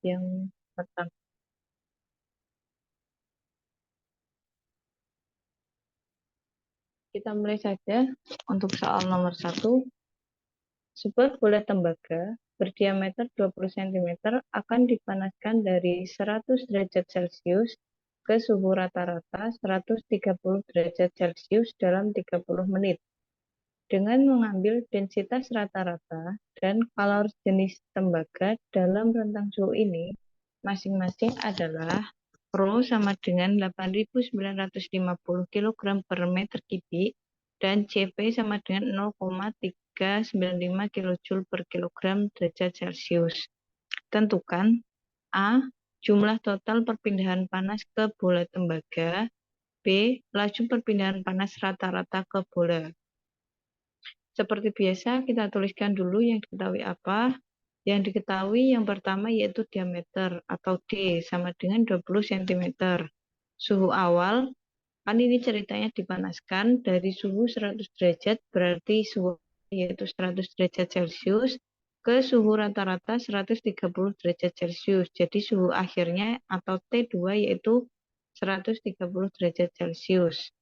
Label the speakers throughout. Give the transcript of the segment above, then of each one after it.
Speaker 1: yang pertama. Kita mulai saja untuk soal nomor 1. Sebuah bola tembaga berdiameter 20 cm akan dipanaskan dari 100 derajat Celcius ke suhu rata-rata 130 derajat Celcius dalam 30 menit. Dengan mengambil densitas rata-rata dan kalori jenis tembaga dalam rentang suhu ini, masing-masing adalah Rho sama dengan 8.950 kg per meter kubik dan Cp sama dengan 0,395 kJ per kilogram derajat Celcius. Tentukan A. Jumlah total perpindahan panas ke bola tembaga. B. Laju perpindahan panas rata-rata ke bola. Seperti biasa, kita tuliskan dulu yang diketahui apa. Yang diketahui yang pertama yaitu diameter atau D sama dengan 20 cm. Suhu awal, kan ini ceritanya dipanaskan dari suhu 100 derajat, berarti suhu yaitu 100 derajat Celcius ke suhu rata-rata 130 derajat Celcius. Jadi suhu akhirnya atau T2 yaitu 130 derajat Celcius.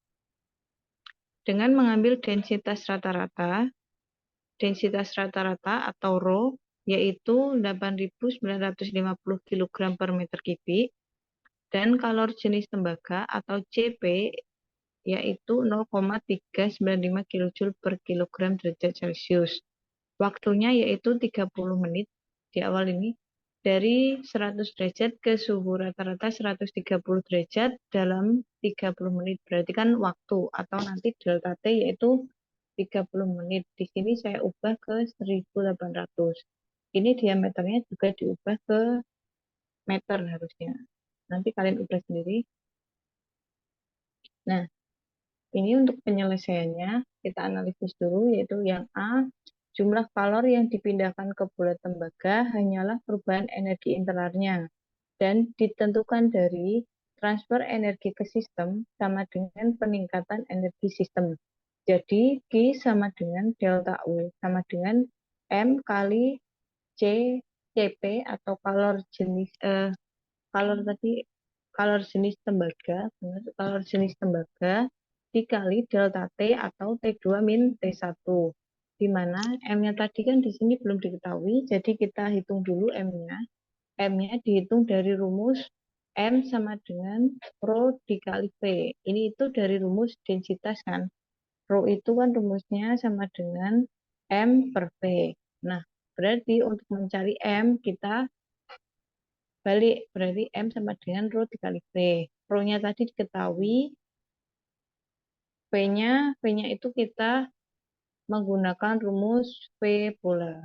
Speaker 1: Dengan mengambil densitas rata-rata atau Rho yaitu 8.950 kg per meter kubik dan kalori jenis tembaga atau Cp yaitu 0,395 kJ per kilogram derajat Celcius. Waktunya yaitu 30 menit di awal ini dari 100 derajat ke suhu rata-rata 130 derajat dalam 30 menit. Berarti kan waktu atau nanti delta T yaitu 30 menit. Di sini saya ubah ke 1800. Ini diameternya juga diubah ke meter harusnya. Nanti kalian ubah sendiri. Nah, ini untuk penyelesaiannya kita analisis dulu yaitu yang A, jumlah kalori yang dipindahkan ke bola tembaga hanyalah perubahan energi internalnya dan ditentukan dari transfer energi ke sistem sama dengan peningkatan energi sistem. Jadi Q sama dengan delta U sama dengan M kali Cp atau kalori jenis tembaga dikali delta T atau T2 min T1. Di mana M-nya tadi kan di sini belum diketahui, jadi kita hitung dulu M-nya. M-nya dihitung dari rumus M sama dengan Rho dikali V. Ini itu dari rumus densitas kan. Rho itu kan rumusnya sama dengan M per V. Nah, berarti untuk mencari M kita balik. Berarti M sama dengan Rho dikali V. Rho-nya tadi diketahui. V-nya itu kita menggunakan rumus V bola.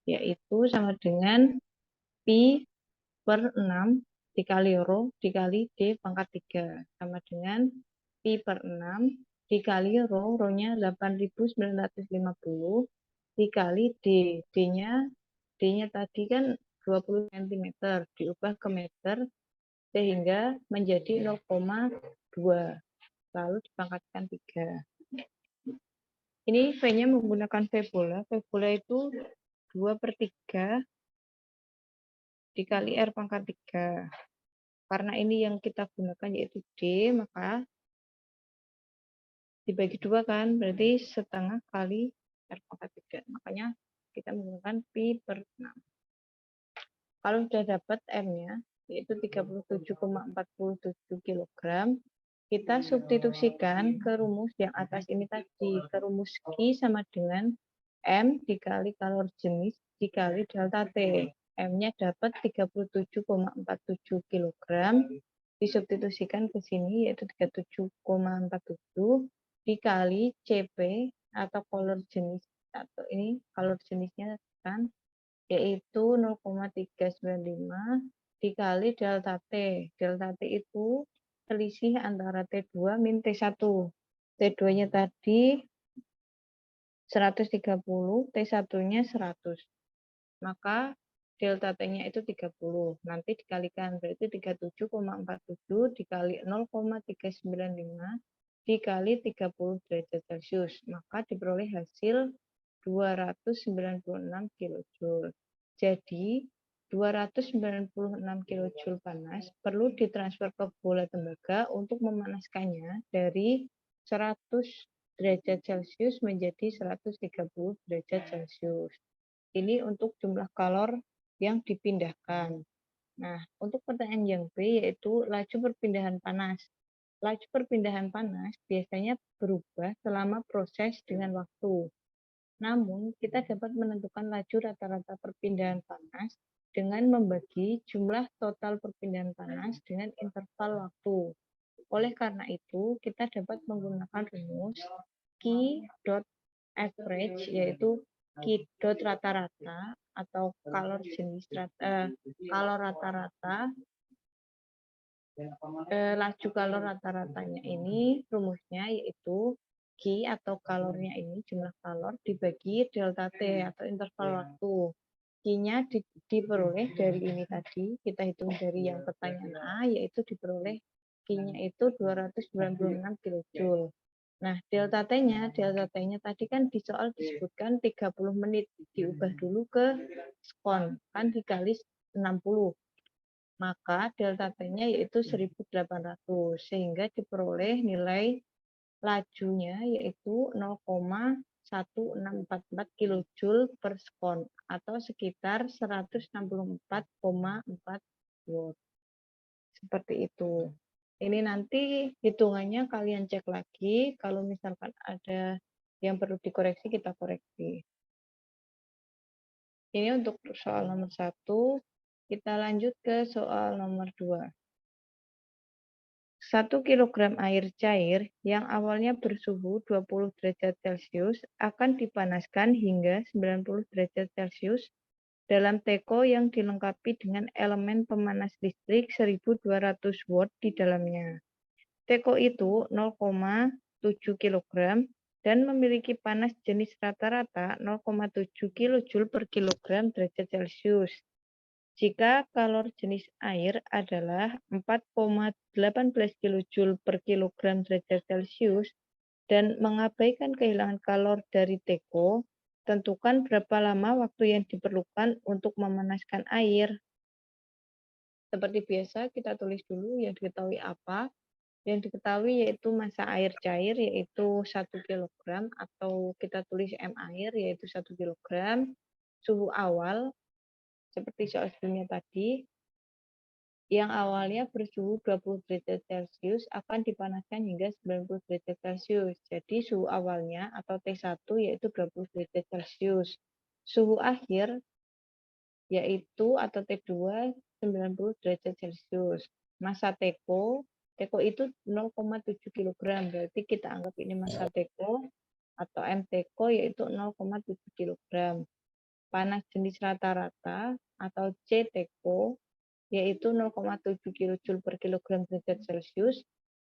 Speaker 1: Yaitu sama dengan Pi per 6 dikali Rho dikali D pangkat 3. Sama dengan Pi per 6 dikali Rho, Rho-nya 8.950 dikali D. D-nya tadi kan 20 cm, diubah ke meter sehingga menjadi 0,2. Lalu dipangkatkan 3. Ini V-nya menggunakan V bola. V bola itu 2/3 dikali R pangkat 3. Karena ini yang kita gunakan yaitu D, maka dibagi 2 kan, berarti setengah kali R pangkat 3. Makanya kita menggunakan Pi per 6. Kalau sudah dapat M-nya, yaitu 37,47 kg, kita substitusikan ke rumus yang atas ini tadi, ke rumus Q sama dengan M dikali kalori jenis dikali delta T. M-nya dapat 37,47 kg, disubstitusikan ke sini yaitu 37,47 dikali Cp atau kalori jenis atau ini kalori jenisnya kan yaitu 0,395 dikali delta T. Delta T itu selisih antara T2 min T1. T2-nya tadi 130, T1-nya 100. Maka delta T-nya itu 30. Nanti dikalikan, berarti 37,47 dikali 0,395 dikali 30 derajat Celcius. Maka diperoleh hasil 296 kJ. Jadi, 296 kilojoule panas perlu ditransfer ke bola tembaga untuk memanaskannya dari 100 derajat Celcius menjadi 130 derajat Celcius. Ini untuk jumlah kalor yang dipindahkan. Nah, untuk pertanyaan yang B yaitu laju perpindahan panas. Laju perpindahan panas biasanya berubah selama proses dengan waktu. Namun, kita dapat menentukan laju rata-rata perpindahan panas dengan membagi jumlah total perpindahan panas dengan interval waktu. Oleh karena itu, kita dapat menggunakan rumus Q dot average, yaitu Q dot rata-rata atau kalor kalor rata-rata. Laju kalor rata-ratanya ini rumusnya yaitu Q atau kalornya ini jumlah kalor dibagi delta T atau interval waktu. Q-nya diperoleh dari ini tadi, kita hitung dari yang pertanyaan A, yaitu diperoleh Q-nya itu 296 kilojoule. Nah, delta T-nya tadi kan di soal disebutkan 30 menit, diubah dulu ke sekon, kan dikali 60. Maka delta T-nya yaitu 1800, sehingga diperoleh nilai lajunya yaitu 0,1644 kilojoule per sekon atau sekitar 164,4 watt. Seperti itu. Ini nanti hitungannya kalian cek lagi. Kalau misalkan ada yang perlu dikoreksi, kita koreksi. Ini untuk soal nomor 1. Kita lanjut ke soal nomor 2. 1 kg air cair yang awalnya bersuhu 20 derajat Celcius akan dipanaskan hingga 90 derajat Celcius dalam teko yang dilengkapi dengan elemen pemanas listrik 1200 watt di dalamnya. Teko itu 0,7 kg dan memiliki panas jenis rata-rata 0,7 kJ per kilogram derajat Celcius. Jika kalor jenis air adalah 4,18 kJ per kilogram derajat Celcius dan mengabaikan kehilangan kalor dari teko, tentukan berapa lama waktu yang diperlukan untuk memanaskan air. Seperti biasa, kita tulis dulu yang diketahui apa. Yang diketahui yaitu massa air cair yaitu 1 kg atau kita tulis M air yaitu 1 kg. Suhu awal seperti soal sebelumnya tadi, yang awalnya bersuhu 20 derajat Celcius akan dipanaskan hingga 90 derajat Celcius. Jadi suhu awalnya atau T1 yaitu 20 derajat Celcius. Suhu akhir yaitu atau T2 90 derajat Celcius. Massa teko itu 0,7 kg. Berarti kita anggap ini massa teko atau M teko yaitu 0,7 kg. Panas jenis rata-rata atau C teko yaitu 0,7 kJ per kilogram derajat Celcius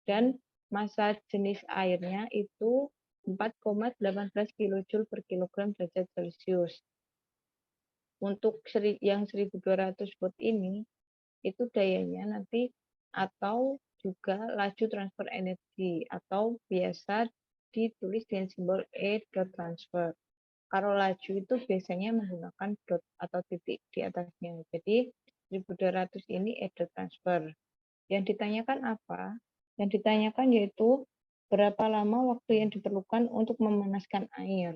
Speaker 1: dan massa jenis airnya itu 4,18 kJ per kilogram derajat Celcius. Untuk yang 1200 watt ini itu dayanya nanti atau juga laju transfer energi atau biasa ditulis dengan simbol E dot transfer. Kalau laju itu biasanya menggunakan dot atau titik di atasnya. Jadi 1200 ini E dot transfer. Yang ditanyakan apa? Yang ditanyakan yaitu berapa lama waktu yang diperlukan untuk memanaskan air.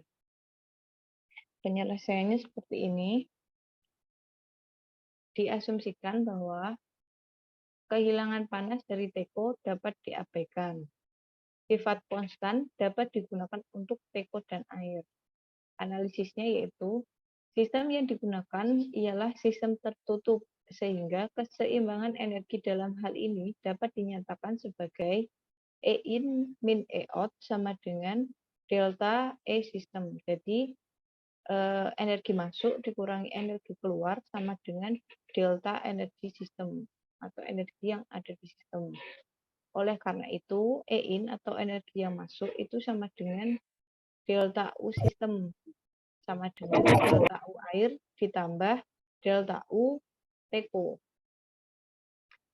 Speaker 1: Penyelesaiannya seperti ini. Diasumsikan bahwa kehilangan panas dari teko dapat diabaikan. Sifat konstan dapat digunakan untuk teko dan air. Analisisnya yaitu sistem yang digunakan ialah sistem tertutup sehingga keseimbangan energi dalam hal ini dapat dinyatakan sebagai E in min E out sama dengan delta E sistem. Jadi energi masuk dikurangi energi keluar sama dengan delta energi sistem atau energi yang ada di sistem. Oleh karena itu, E in atau energi yang masuk itu sama dengan delta U sistem sama dengan delta U air ditambah delta U teko.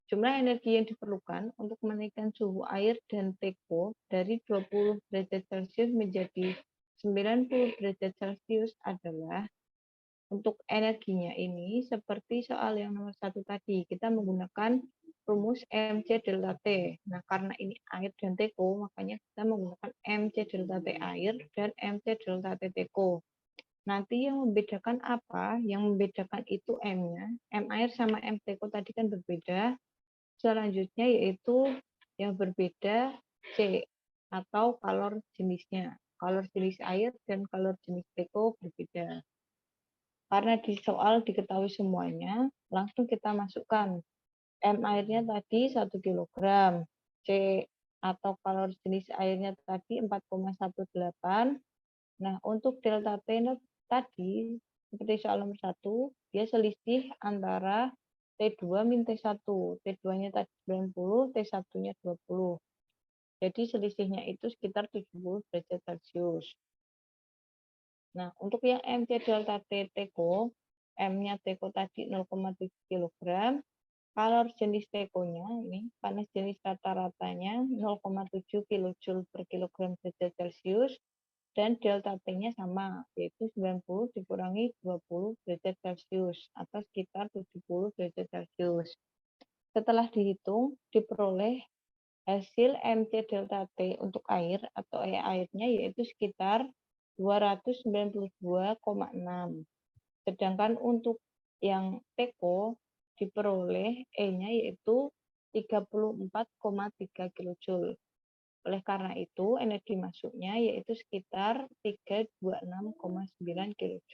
Speaker 1: Jumlah energi yang diperlukan untuk menaikkan suhu air dan teko dari 20 derajat Celcius menjadi 90 derajat Celcius adalah Untuk energinya ini, seperti soal yang nomor 1 tadi, kita menggunakan rumus MC delta T. Nah, karena ini air dan teko, makanya kita menggunakan MC delta T air dan MC delta T teko. Nanti yang membedakan apa? Yang membedakan itu M-nya. M air sama M teko tadi kan berbeda. Selanjutnya yaitu yang berbeda C atau kalor jenisnya. Kalor jenis air dan kalor jenis teko berbeda. Karena di soal diketahui semuanya, langsung kita masukkan. M airnya tadi 1 kg, C atau kalori jenis airnya tadi 4,18. Nah, untuk delta T tadi, seperti soal nomor 1, dia selisih antara T2 min T1. T2-nya tadi 90, T1-nya 20. Jadi selisihnya itu sekitar 70 derajat Celcius. Nah, untuk yang MC delta T teko, M-nya teko tadi 0,7 kg, kalor jenis tekonya ini panas jenis rata-ratanya 0,7 kJ per kilogram derajat Celcius dan delta T-nya sama yaitu 90 dikurangi 20 derajat Celcius atau sekitar 70 derajat Celcius. Setelah dihitung diperoleh hasil MC delta T untuk air atau airnya yaitu sekitar 292,6. Sedangkan untuk yang teko diperoleh E-nya yaitu 34,3 kJ. Oleh karena itu, energi masuknya yaitu sekitar 326,9 kJ.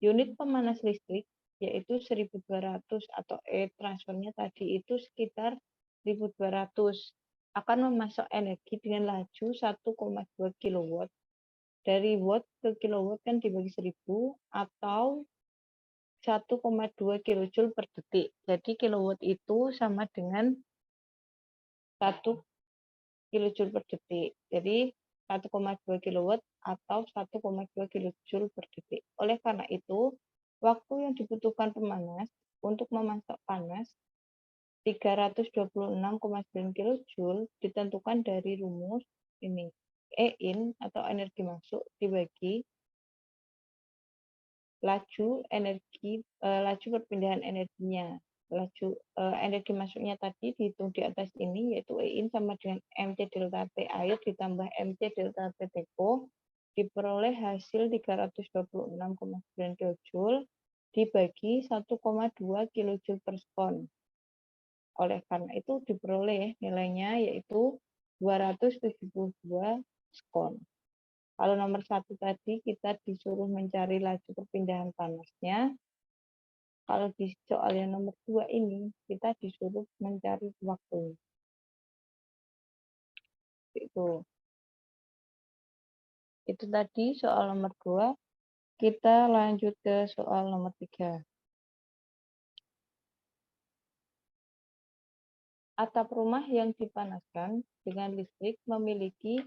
Speaker 1: Unit pemanas listrik yaitu 1200 atau E-transfernya tadi itu sekitar 1200 akan memasok energi dengan laju 1,2 kW. Dari watt ke kilowatt kan dibagi 1000 atau 1,2 kJ per detik. Jadi kilowatt itu sama dengan 1 kJ per detik. Jadi 1,2 kilowatt atau 1,2 kJ per detik. Oleh karena itu, waktu yang dibutuhkan pemanas untuk memasak panas 326,9 kJ ditentukan dari rumus ini. E-in atau energi masuk dibagi laju perpindahan energinya. Energi masuknya tadi dihitung di atas ini yaitu E-in sama dengan MC delta T air ditambah MC delta T teko diperoleh hasil 326,9 kJ dibagi 1,2 kJ per sekon. Oleh karena itu diperoleh nilainya yaitu 272 sekon. Kalau nomor 1 tadi kita disuruh mencari laju perpindahan panasnya. Kalau di soal yang nomor 2 ini kita disuruh mencari waktu. Itu tadi soal nomor 2. Kita lanjut ke soal nomor 3. Atap rumah yang dipanaskan dengan listrik memiliki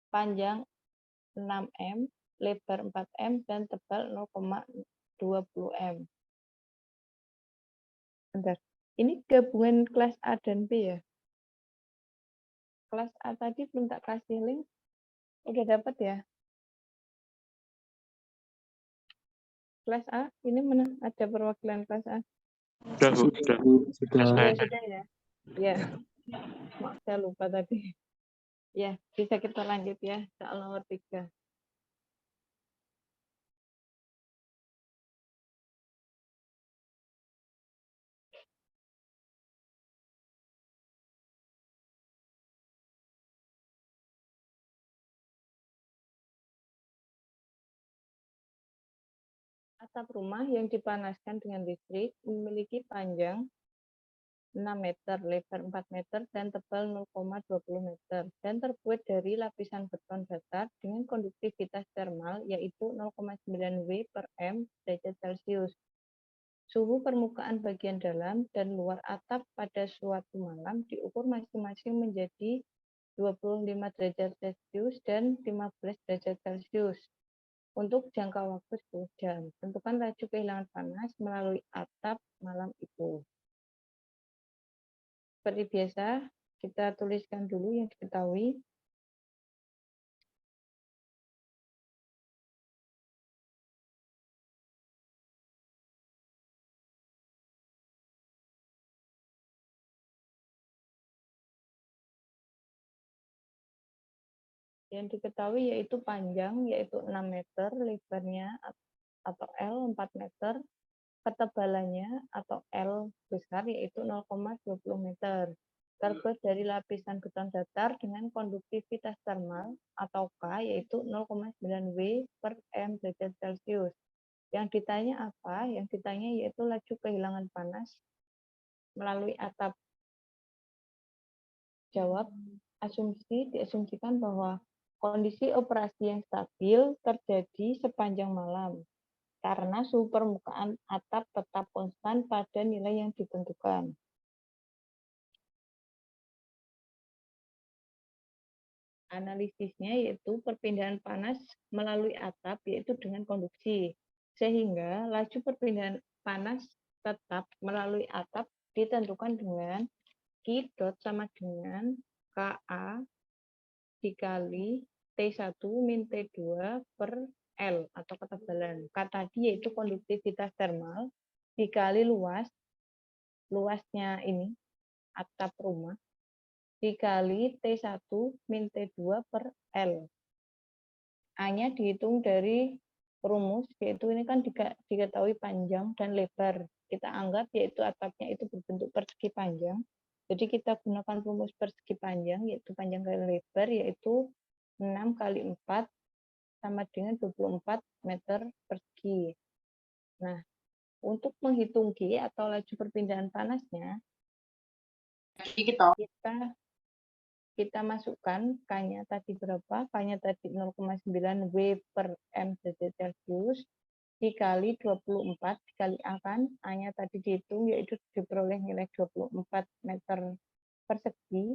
Speaker 1: panjang 6 m, lebar 4 m, dan tebal 0,20 m. Bentar. Ini gabungan kelas A dan B ya? Kelas A tadi belum tak kasih link. Udah dapat ya? Kelas A, ini mana ada perwakilan kelas A?
Speaker 2: Sudah.
Speaker 1: Ya, sudah ya. Ya, maaf saya lupa tadi. Ya, bisa kita lanjut ya. Soal nomor 3. Atap rumah yang dipanaskan dengan listrik memiliki panjang 6 meter, lebar 4 meter, dan tebal 0,20 meter, dan terbuat dari lapisan beton datar dengan konduktivitas termal yaitu 0,9 W per M derajat Celcius. Suhu permukaan bagian dalam dan luar atap pada suatu malam diukur masing-masing menjadi 25 derajat Celcius dan 15 derajat Celcius. Untuk jangka waktu 10 jam, tentukan laju kehilangan panas melalui atap malam itu. Seperti biasa, kita tuliskan dulu yang diketahui. Yang diketahui yaitu panjang, yaitu 6 meter, lebarnya atau L 4 meter, ketebalannya atau L besar yaitu 0,20 meter. Terbuat dari lapisan beton datar dengan konduktivitas termal atau K yaitu 0,9 W per M derajat Celcius. Yang ditanya apa? Yang ditanya yaitu laju kehilangan panas melalui atap. Jawab, diasumsikan bahwa kondisi operasi yang stabil terjadi sepanjang malam karena suhu permukaan atap tetap konstan pada nilai yang ditentukan. Analisisnya yaitu perpindahan panas melalui atap yaitu dengan konduksi. Sehingga laju perpindahan panas tetap melalui atap ditentukan dengan Q dot sama dengan KA dikali T1 min T2 per L atau ketebalan. K tadi yaitu konduktivitas termal dikali luasnya ini atap rumah dikali T1 min T2 per L. A-nya dihitung dari rumus, yaitu ini kan diketahui panjang dan lebar. Kita anggap yaitu atapnya itu berbentuk persegi panjang. Jadi kita gunakan rumus persegi panjang, yaitu panjang kali lebar, yaitu 6 kali 4 sama dengan 24 meter persegi. Nah, untuk menghitung G atau laju perpindahan panasnya, kita masukkan K-nya tadi berapa? K-nya tadi 0,9 W per M derajat Celcius dikali 24 dikali A kan, A-nya tadi dihitung yaitu diperoleh nilai 24 meter persegi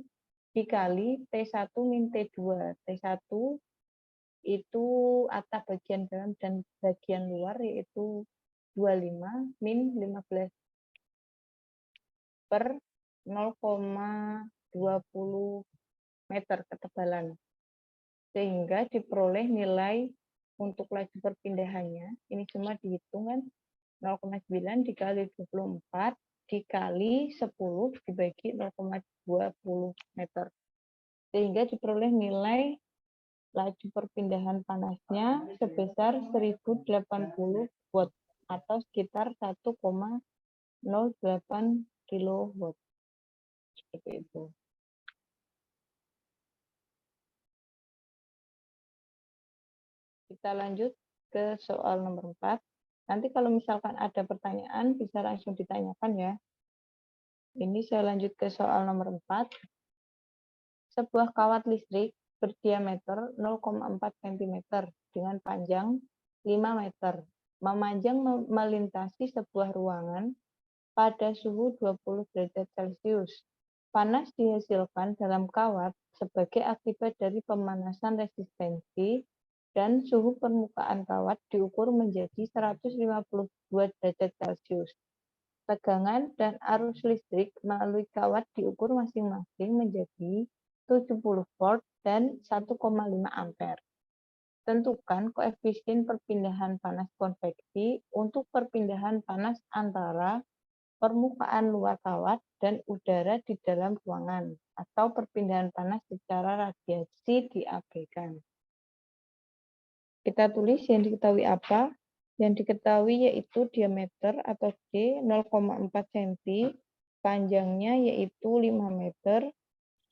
Speaker 1: dikali T1 min T2. T1 itu atap bagian dalam dan bagian luar yaitu 25 min 15 per 0,20 meter ketebalan. Sehingga diperoleh nilai untuk laju perpindahannya. Ini cuma dihitung kan 0,9 dikali 24 dikali 10 dibagi 0,20 meter. Sehingga diperoleh nilai laju perpindahan panasnya sebesar 1080 watt atau sekitar 1,08 kilowatt. Seperti itu. Kita lanjut ke soal nomor 4. Nanti kalau misalkan ada pertanyaan bisa langsung ditanyakan ya. Ini saya lanjut ke soal nomor 4. Sebuah kawat listrik berdiameter 0,4 cm dengan panjang 5 meter memanjang melintasi sebuah ruangan pada suhu 20 derajat Celcius. Panas dihasilkan dalam kawat sebagai akibat dari pemanasan resistensi dan suhu permukaan kawat diukur menjadi 152 derajat Celcius. Tegangan dan arus listrik melalui kawat diukur masing-masing menjadi 70 volt dan 1,5 ampere. Tentukan koefisien perpindahan panas konveksi untuk perpindahan panas antara permukaan luar kawat dan udara di dalam ruangan atau perpindahan panas secara radiasi diabaikan. Kita tulis yang diketahui apa? Yang diketahui yaitu diameter atau D 0,4 cm, panjangnya yaitu 5 meter,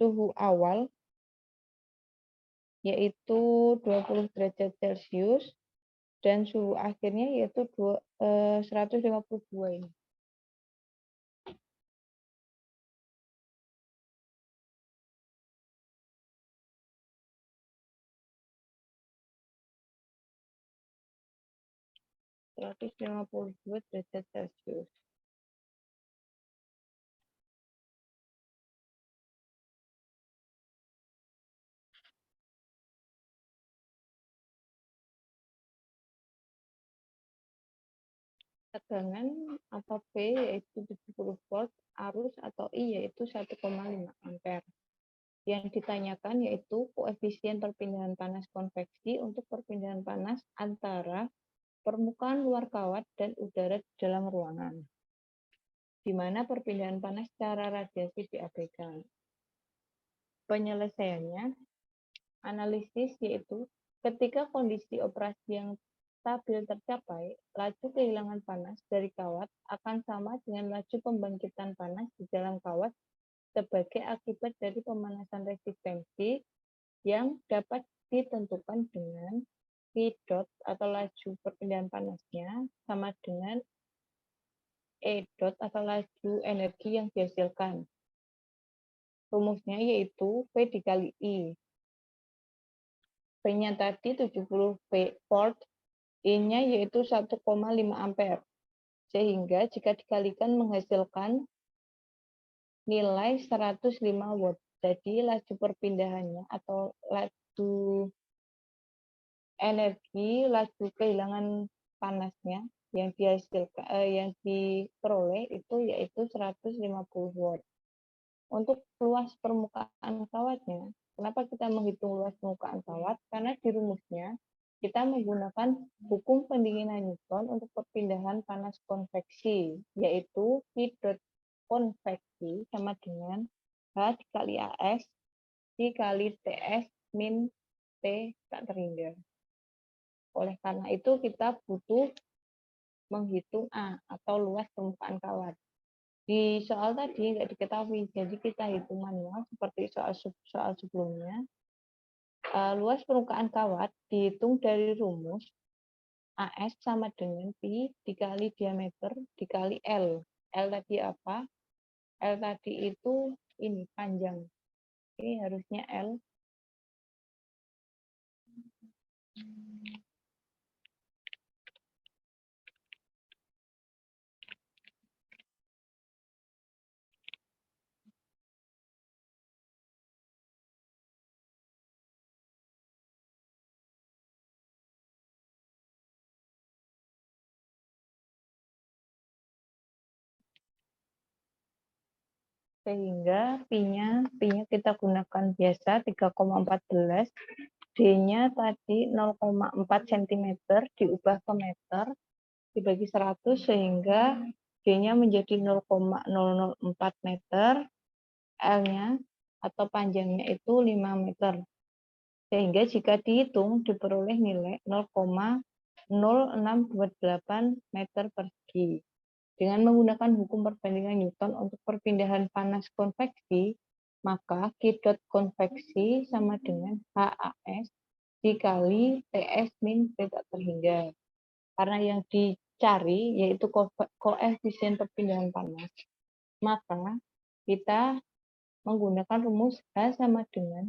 Speaker 1: suhu awal yaitu 20 derajat Celcius, dan suhu akhirnya yaitu 152 ini. derajat Celcius. Tegangan atau P yaitu 70 volt, arus atau I yaitu 1,5 ampere. Yang ditanyakan yaitu koefisien perpindahan panas konveksi untuk perpindahan panas antara permukaan luar kawat dan udara di dalam ruangan, di mana perpindahan panas secara radiasi diabaikan. Penyelesaiannya, analisis yaitu ketika kondisi operasi yang stabil tercapai, laju kehilangan panas dari kawat akan sama dengan laju pembangkitan panas di dalam kawat sebagai akibat dari pemanasan resistensi yang dapat ditentukan dengan P dot atau laju perpindahan panasnya sama dengan E dot atau laju energi yang dihasilkan. Rumusnya yaitu P dikali I. P-nya tadi 70 volt, I-nya yaitu 1,5 ampere. Sehingga jika dikalikan menghasilkan nilai 105 watt. Jadi laju perpindahannya atau laju energi, laju kehilangan panasnya yang dihasilkan yang diperoleh itu yaitu 150 watt. Untuk luas permukaan kawatnya, kenapa kita menghitung luas permukaan kawat? Karena di rumusnya kita menggunakan hukum pendinginan Newton untuk perpindahan panas konveksi, yaitu Q dot konveksi sama dengan H dikali AS dikali TS min T tak terhingga. Oleh karena itu kita butuh menghitung A atau luas permukaan kawat. Di soal tadi nggak diketahui, jadi kita hitung manual seperti soal sebelumnya. Luas permukaan kawat dihitung dari rumus AS sama dengan Pi dikali diameter dikali L. L tadi apa? L tadi itu ini panjang. Ini harusnya L. Sehingga Pi-nya kita gunakan biasa 3,14, D-nya tadi 0,4 cm diubah ke meter dibagi 100 sehingga D-nya menjadi 0,004 meter, L-nya atau panjangnya itu 5 meter. Sehingga jika dihitung diperoleh nilai 0,0628 meter persegi. Dengan menggunakan hukum perbandingan Newton untuk perpindahan panas konveksi, maka Q dot konveksi sama dengan HAS dikali TS min T tak terhingga. Karena yang dicari yaitu koefisien perpindahan panas, maka kita menggunakan rumus H sama dengan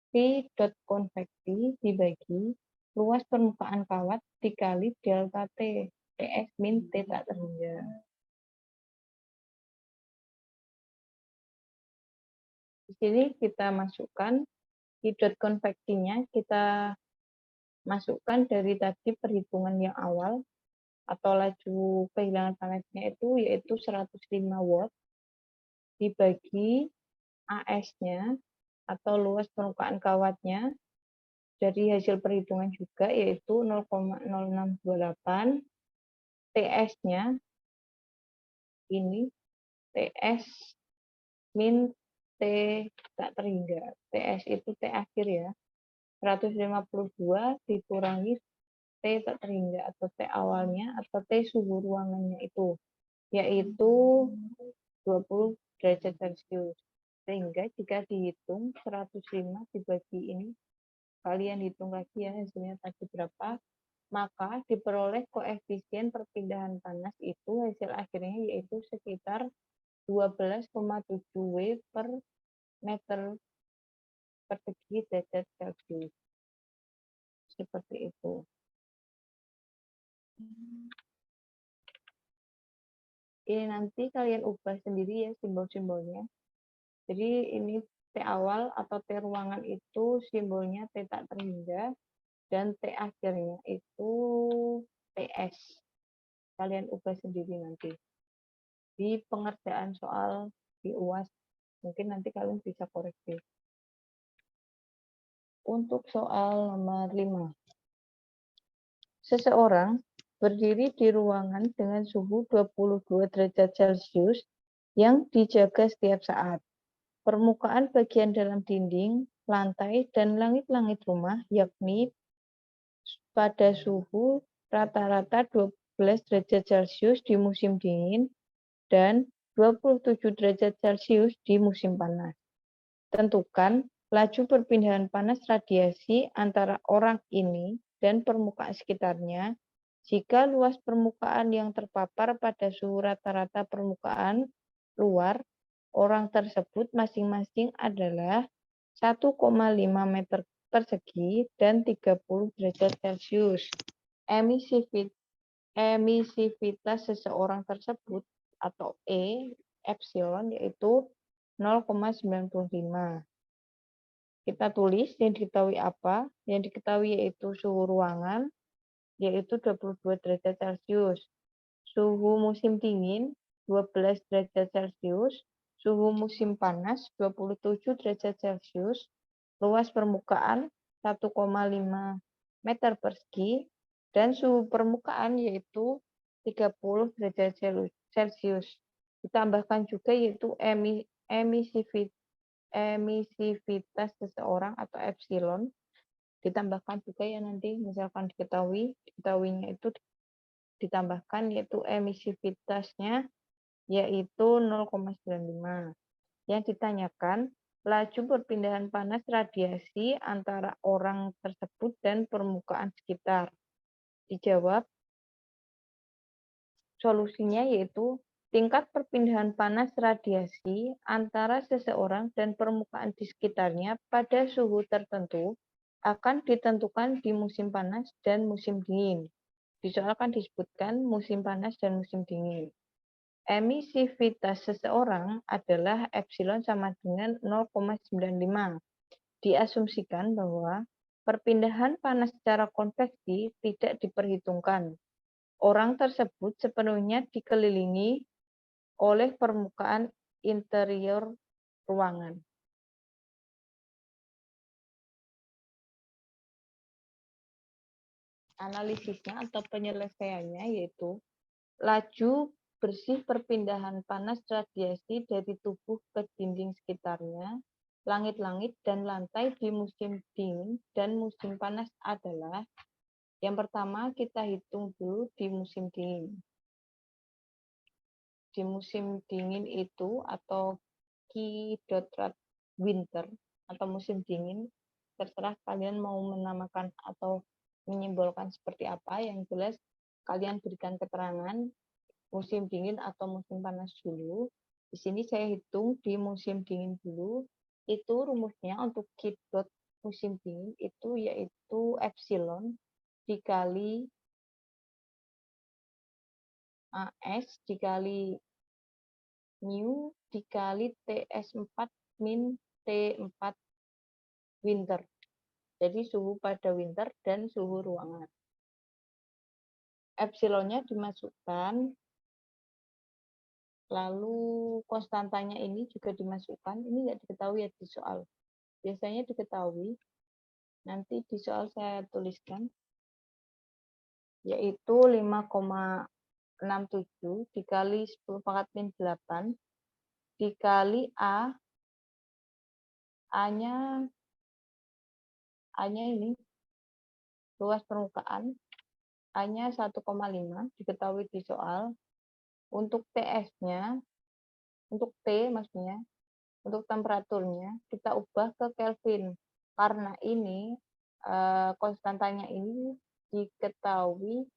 Speaker 1: P dot konveksi dibagi luas permukaan kawat dikali delta T, TS min T tak terhingga. Di sini kita masukkan dot konveksinya, kita masukkan dari tadi perhitungan yang awal atau laju kehilangan panasnya itu yaitu 105 watt dibagi AS-nya atau luas permukaan kawatnya dari hasil perhitungan juga yaitu 0,0628, TS-nya ini TS min T tak terhingga. TS itu T akhir ya. 152 dikurangi T tak terhingga atau T awalnya atau T suhu ruangannya itu yaitu 20 derajat Celcius. Sehingga jika dihitung 105 dibagi ini, kalian hitung lagi ya hasilnya tadi berapa, maka diperoleh koefisien perpindahan panas itu hasil akhirnya yaitu sekitar 12,7 W per meter persegi derajat Celcius. Seperti itu. Ini nanti kalian ubah sendiri ya simbol-simbolnya. Jadi ini T awal atau T ruangan itu simbolnya T tak terhingga dan T akhirnya itu TS. Kalian ubah sendiri nanti. Di pengerjaan soal di UAS, mungkin nanti kalian bisa koreksi. Untuk soal nomor 5. Seseorang berdiri di ruangan dengan suhu 22 derajat Celcius yang dijaga setiap saat. Permukaan bagian dalam dinding lantai, dan langit-langit rumah, yakni pada suhu rata-rata 12 derajat Celcius di musim dingin dan 27 derajat Celcius di musim panas. Tentukan laju perpindahan panas radiasi antara orang ini dan permukaan sekitarnya jika luas permukaan yang terpapar pada suhu rata-rata permukaan luar orang tersebut masing-masing adalah 1,5 meter persegi dan 30 derajat Celcius. Emisivitas seseorang tersebut atau epsilon yaitu 0,95. Kita tulis yang diketahui apa? Yang diketahui yaitu suhu ruangan, yaitu 22 derajat Celcius. Suhu musim dingin, 12 derajat Celcius. Suhu musim panas, 27 derajat Celcius. Luas permukaan, 1,5 meter persegi. Dan suhu permukaan yaitu 30 derajat Celcius. Ditambahkan juga yaitu emisivitas seseorang atau epsilon, ditambahkan juga ya nanti misalkan diketahuinya itu ditambahkan yaitu emisivitasnya yaitu 0,95. Yang ditanyakan laju perpindahan panas radiasi antara orang tersebut dan permukaan sekitar. Dijawab solusinya yaitu tingkat perpindahan panas radiasi antara seseorang dan permukaan di sekitarnya pada suhu tertentu akan ditentukan di musim panas dan musim dingin. Di soal akan disebutkan musim panas dan musim dingin. Emisivitas seseorang adalah epsilon sama dengan 0,95. Diasumsikan bahwa perpindahan panas secara konveksi tidak diperhitungkan. Orang tersebut sepenuhnya dikelilingi oleh permukaan interior ruangan. Analisisnya atau penyelesaiannya yaitu laju bersih perpindahan panas radiasi dari tubuh ke dinding sekitarnya, langit-langit dan lantai di musim dingin dan musim panas adalah yang pertama kita hitung dulu di musim dingin. Di musim dingin itu atau Q.rad winter atau musim dingin, terserah kalian mau menamakan atau menyimbolkan seperti apa, yang jelas kalian berikan keterangan musim dingin atau musim panas dulu. Di sini saya hitung di musim dingin dulu, itu rumusnya untuk Q dot musim dingin itu yaitu epsilon dikali AS dikali mu dikali TS4 min T4 winter. Jadi suhu pada winter dan suhu ruangan. Epsilonnya dimasukkan, lalu konstantanya ini juga dimasukkan. Ini nggak diketahui ya di soal. Biasanya diketahui. Nanti di soal saya tuliskan. Yaitu 5,67 dikali 10 pangkat min 8 dikali A-nya ini luas permukaan, A-nya 1,5 diketahui di soal. Untuk TS-nya, untuk T maksudnya, untuk temperaturnya kita ubah ke Kelvin. Karena ini konstantanya ini diketahui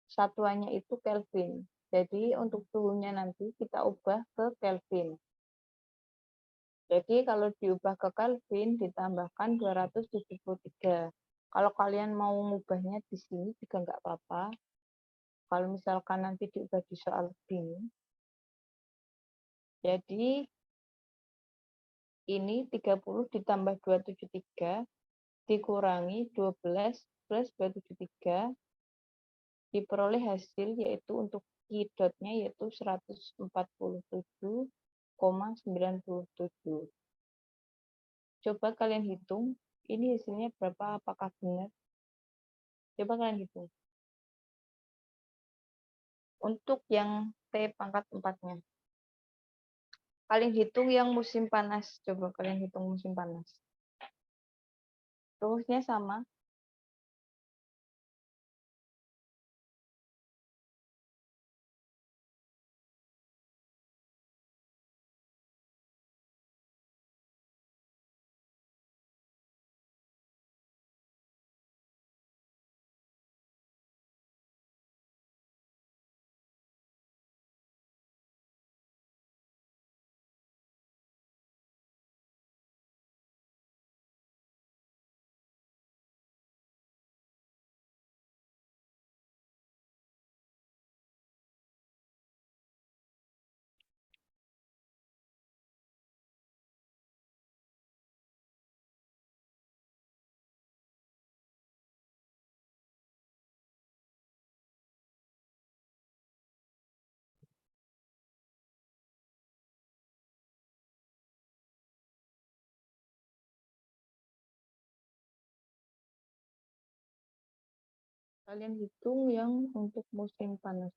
Speaker 1: satuannya itu Kelvin. Jadi untuk suhunya nanti kita ubah ke Kelvin. Jadi kalau diubah ke Kelvin ditambahkan 273. Kalau kalian mau mengubahnya di sini juga nggak apa-apa. Kalau misalkan nanti diubah di soal ini. Jadi ini 30 ditambah 273 dikurangi 12 plus 273 diperoleh hasil yaitu untuk Q dot-nya yaitu 147,97. Coba kalian hitung, ini hasilnya berapa, apakah benar? Coba kalian hitung. Untuk yang T pangkat 4-nya. Kalian hitung yang musim panas. Coba kalian hitung musim panas. Rumusnya sama. Kalian hitung yang untuk musim panas.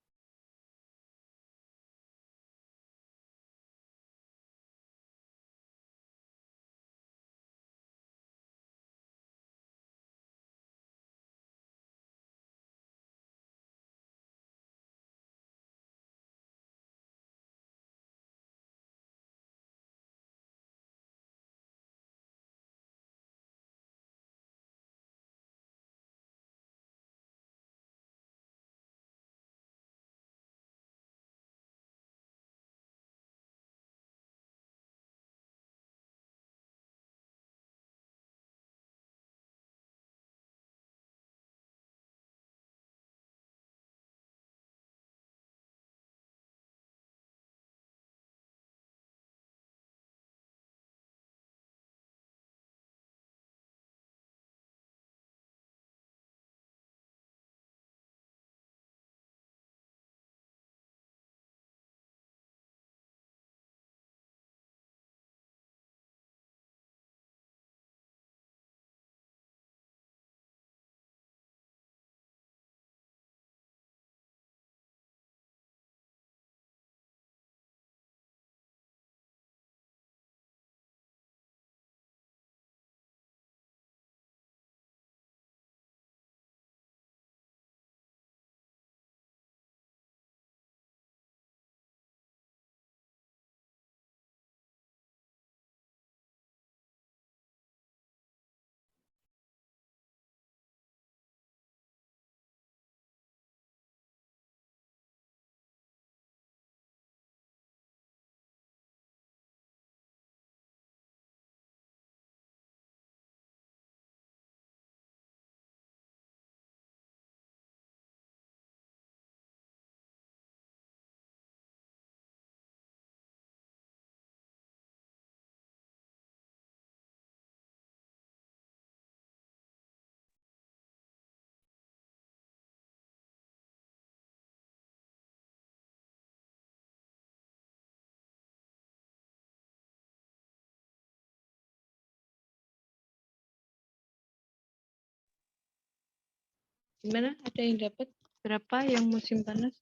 Speaker 1: Gimana? Ada yang dapat berapa yang musim panas?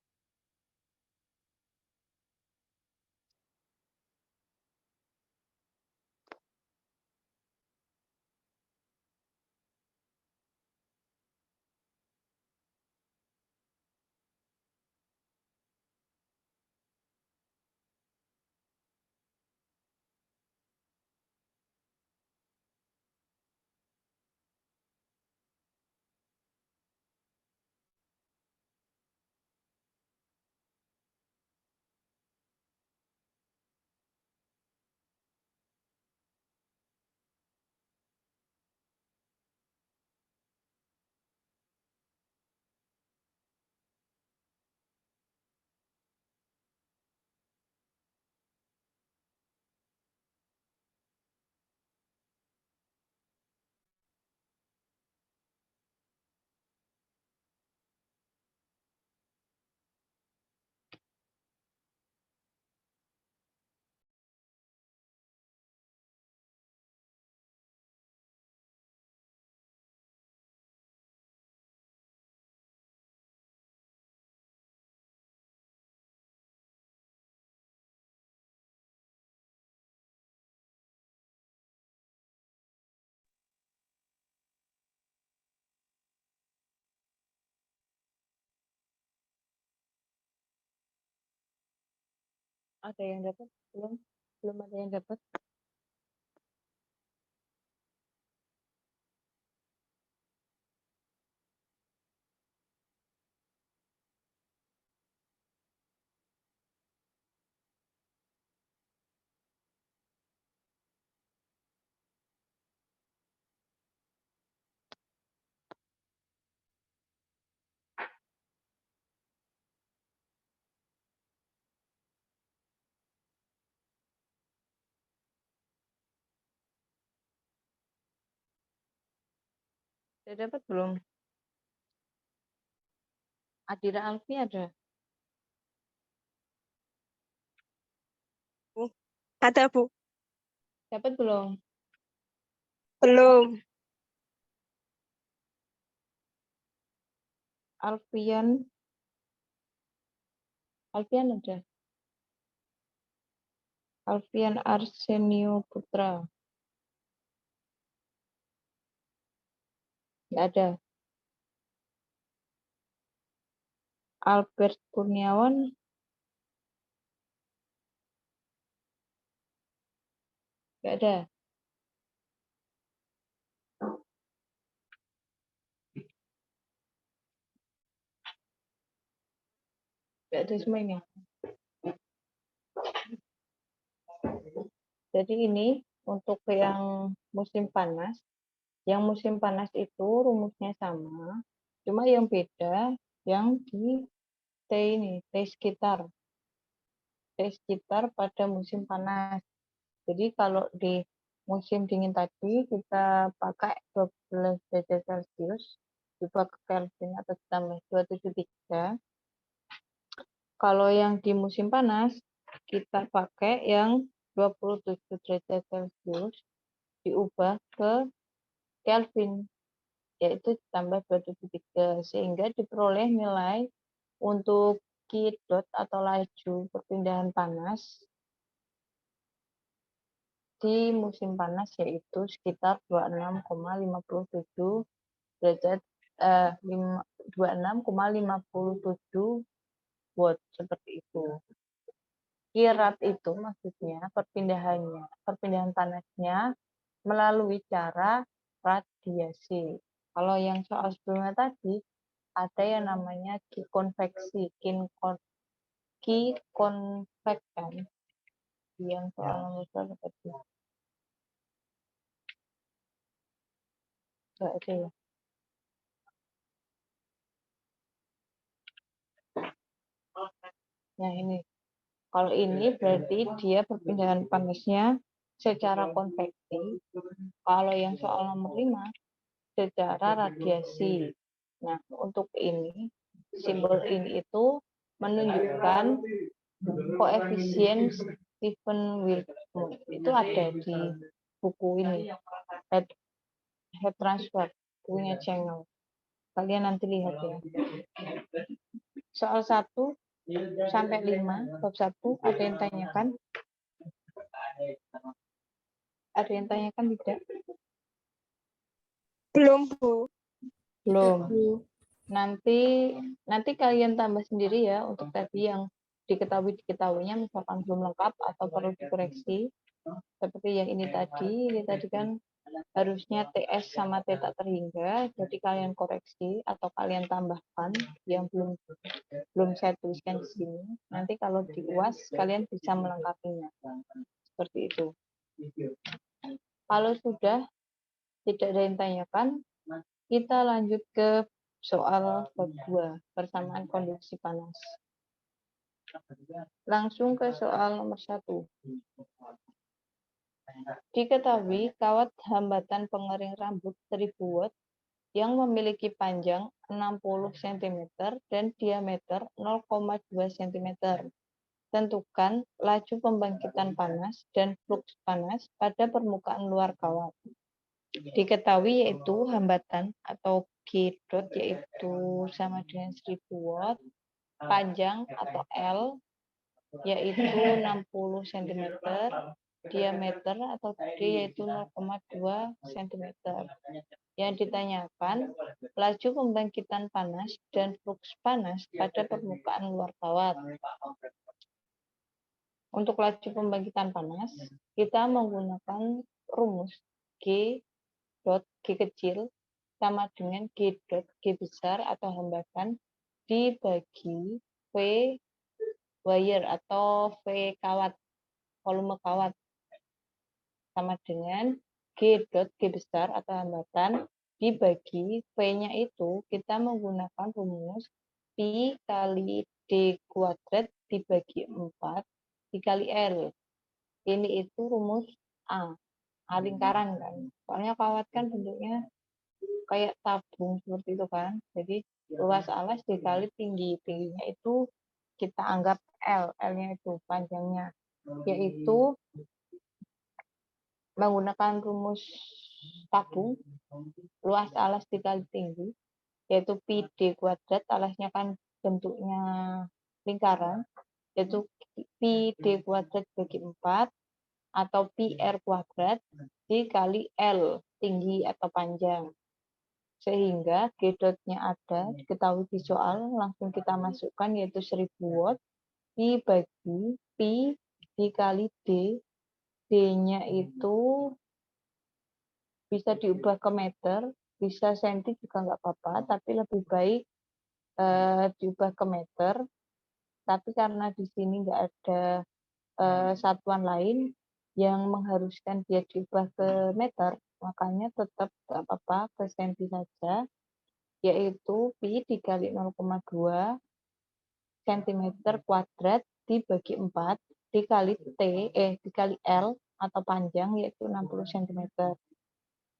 Speaker 1: Ada yang dapat? Belum? Belum ada yang dapat? Sudah dapat belum? Adira Alfi ada?
Speaker 2: Ada, Bu.
Speaker 1: Dapat belum?
Speaker 2: Belum.
Speaker 1: Alfian ada? Alfian Arsenio Putra. Nggak ada. Albert Kurniawan nggak ada. Nggak ada semua ini. Jadi ini untuk yang musim panas. Yang musim panas itu rumusnya sama, cuma yang beda yang di T ini, T sekitar pada musim panas. Jadi kalau di musim dingin tadi kita pakai 12 derajat Celcius coba ke Kelvin atau ditambah 273. Kalau yang di musim panas kita pakai yang 27 derajat Celcius diubah ke Kelvin, yaitu ditambah 273, sehingga diperoleh nilai untuk Q dot atau laju perpindahan panas di musim panas yaitu sekitar 26,57 derajat 26,57 watt seperti itu. Kirat itu maksudnya perpindahan panasnya melalui cara radiasi. Kalau yang soal sebelumnya tadi ada yang namanya Ki konveksi, Ki konvektan yang soal nomor berapa tadi? Enggak ada ya. Nah ini, kalau ini berarti dia perpindahan panasnya secara konveksi. Kalau yang soal nomor 5 secara radiasi. Nah, untuk ini, simbol ini itu menunjukkan koefisien Stephen Wilson. Itu ada di buku ini, head transfer, punya channel. Kalian nanti lihat ya. Soal 1 sampai 5, bab 1, ada yang tanyakan? Ada yang tanyakan tidak?
Speaker 2: Belum, Bu.
Speaker 1: Belum. Nanti kalian tambah sendiri ya untuk tadi yang diketahuinya misalkan belum lengkap atau perlu dikoreksi. Seperti yang ini tadi kan harusnya TS sama T tak terhingga, jadi kalian koreksi atau kalian tambahkan yang belum saya tuliskan di sini. Nanti kalau di UAS kalian bisa melengkapinya. Seperti itu. Kalau sudah tidak ada yang tanyakan, kita lanjut ke soal bab 2, persamaan konduksi panas. Langsung ke soal nomor 1. Diketahui kawat hambatan pengering rambut 1000 watt yang memiliki panjang 60 cm dan diameter 0,2 cm. Tentukan laju pembangkitan panas dan fluks panas pada permukaan luar kawat. Diketahui yaitu hambatan atau Q dot yaitu sama dengan 1000 watt, panjang atau L yaitu 60 cm, diameter atau D yaitu 0,2 cm. Yang ditanyakan laju pembangkitan panas dan fluks panas pada permukaan luar kawat. Untuk laju pembangkitan panas, kita menggunakan rumus G dot G kecil sama dengan G dot G besar atau hambatan dibagi V wire atau V kawat, volume kawat, sama dengan G dot G besar atau hambatan dibagi V-nya itu kita menggunakan rumus Pi kali D kuadrat dibagi 4 dikali L. Ini itu rumus A lingkaran kan. Soalnya kawat kan bentuknya kayak tabung seperti itu kan. Jadi luas alas dikali tinggi. Tingginya itu kita anggap L. L-nya itu panjangnya. Yaitu menggunakan rumus tabung luas alas dikali tinggi. Yaitu pi d kuadrat. Alasnya kan bentuknya lingkaran. Yaitu pi d kuadrat bagi 4 atau pi r kuadrat dikali L tinggi atau panjang. Sehingga G dot-nya ada, diketahui di soal, langsung kita masukkan yaitu 1000 watt dibagi pi dikali D. D-nya itu bisa diubah ke meter, bisa senti juga nggak apa-apa, tapi lebih baik diubah ke meter. Tapi karena di sini nggak ada satuan lain yang mengharuskan dia diubah ke meter, makanya tetap nggak apa-apa ke senti saja, yaitu pi dikali 0,2 cm kuadrat dibagi 4 dikali dikali L atau panjang yaitu 60 cm.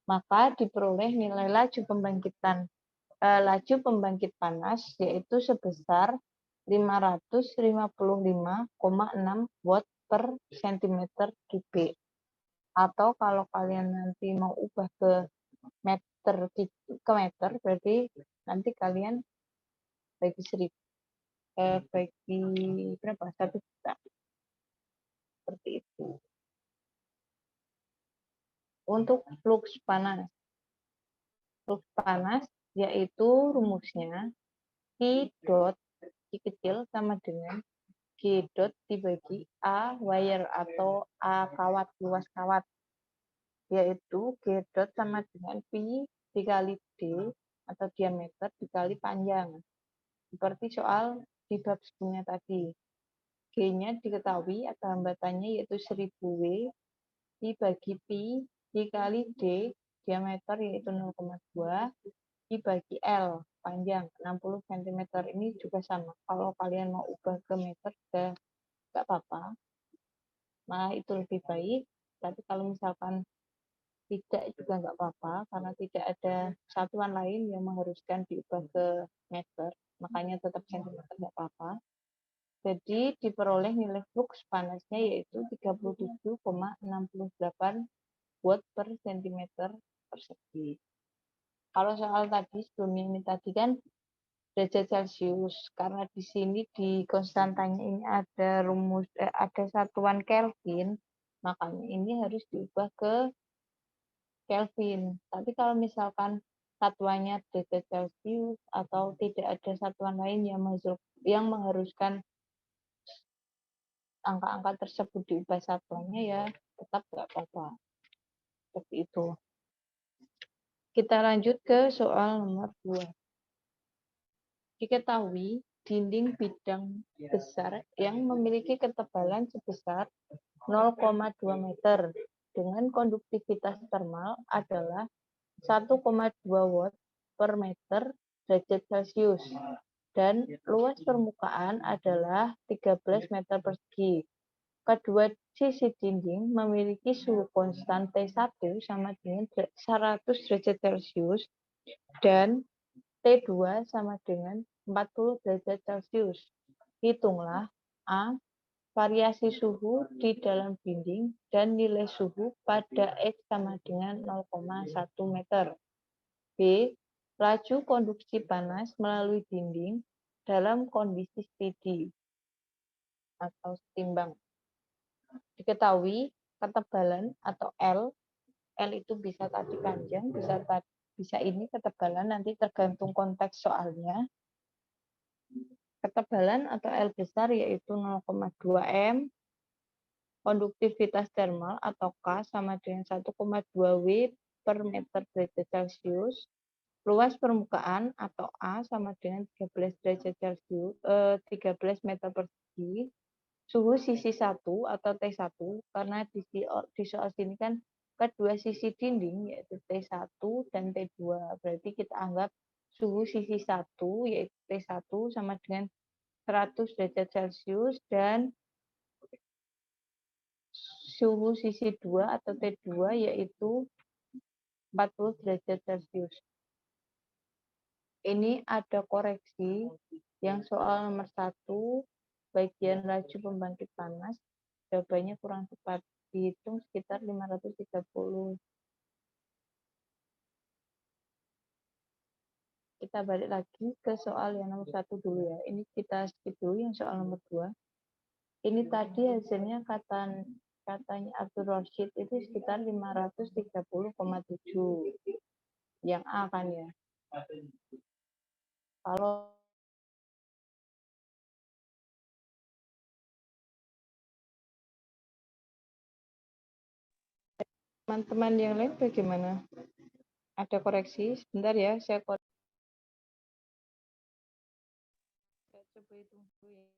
Speaker 1: Maka diperoleh nilai laju pembangkit panas yaitu sebesar 555,6 watt per cm kubik. Atau kalau kalian nanti mau ubah ke meter berarti nanti kalian bagi 1000 bagi berapa? 1 juta. Seperti itu. Untuk flux panas. Flux panas yaitu rumusnya I dot I kecil sama dengan G dot dibagi A wire atau A kawat, luas kawat. Yaitu G dot sama dengan pi dikali D atau diameter dikali panjang. Seperti soal di bab sebelumnya tadi. G-nya diketahui atau hambatannya yaitu 1000 W dibagi pi dikali D diameter yaitu 0,2 dibagi L panjang 60 cm. Ini juga sama. Kalau kalian mau ubah ke meter juga nggak apa-apa. Malah itu lebih baik. Tapi kalau misalkan tidak juga nggak apa-apa karena tidak ada satuan lain yang mengharuskan diubah ke meter. Makanya tetap centimeter nggak apa-apa. Jadi diperoleh nilai flux panasnya yaitu 37,68 watt per centimeter persegi. Kalau soal tadi sebelumnya ini tadi kan derajat Celcius, karena di sini di konstantanya ini ada ada satuan Kelvin, makanya ini harus diubah ke Kelvin. Tapi kalau misalkan satuannya derajat Celcius atau tidak ada satuan lain yang mengharuskan angka-angka tersebut diubah satuannya, ya tetap nggak apa-apa. Seperti itu. Kita lanjut ke soal nomor 2. Diketahui dinding bidang besar yang memiliki ketebalan sebesar 0,2 meter dengan konduktivitas termal adalah 1,2 watt per meter derajat Celcius dan luas permukaan adalah 13 meter persegi. Kedua sisi dinding memiliki suhu konstan T1 sama dengan 100 derajat Celcius dan T2 sama dengan 40 derajat Celcius. Hitunglah A. Variasi suhu di dalam dinding dan nilai suhu pada X sama dengan 0,1 meter. B. Laju konduksi panas melalui dinding dalam kondisi steady atau setimbang. Diketahui ketebalan atau L itu bisa tadi panjang, bisa ini ketebalan, nanti tergantung konteks soalnya. Ketebalan atau L besar yaitu 0,2 M, Konduktivitas thermal atau K sama dengan 1,2 W per meter derajat Celcius. Luas permukaan atau A sama dengan 13 derajat Celcius, 13 meter persegi. Suhu sisi 1 atau T1, karena di soal sini kan kedua sisi dinding yaitu T1 dan T2. Berarti kita anggap suhu sisi 1 yaitu T1 sama dengan 100 derajat Celcius dan suhu sisi 2 atau T2 yaitu 40 derajat Celcius. Ini ada koreksi yang soal nomor 1 bagian laju pembangkit panas. Jawabannya kurang tepat. Dihitung sekitar 530. Kita balik lagi ke soal yang nomor 1 dulu ya. Ini kita skip dulu yang soal nomor 2. Ini tadi hasilnya katanya Abdul Rashid itu sekitar 530,7. Yang A kan ya. Kalau teman-teman yang lain bagaimana? Ada koreksi? Sebentar ya, saya coba hitung dulu ya.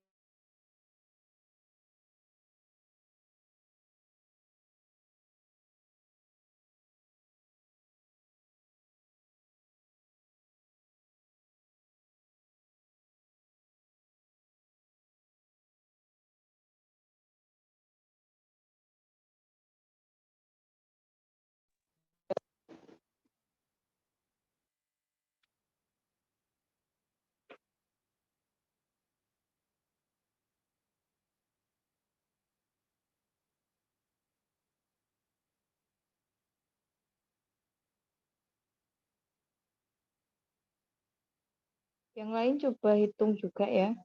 Speaker 1: Yang lain coba hitung juga ya.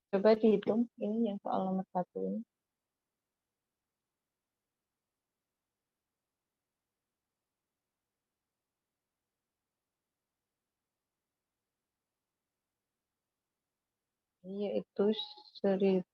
Speaker 1: Coba dihitung ini yang soal nomor 1 ini. Yaitu 1000.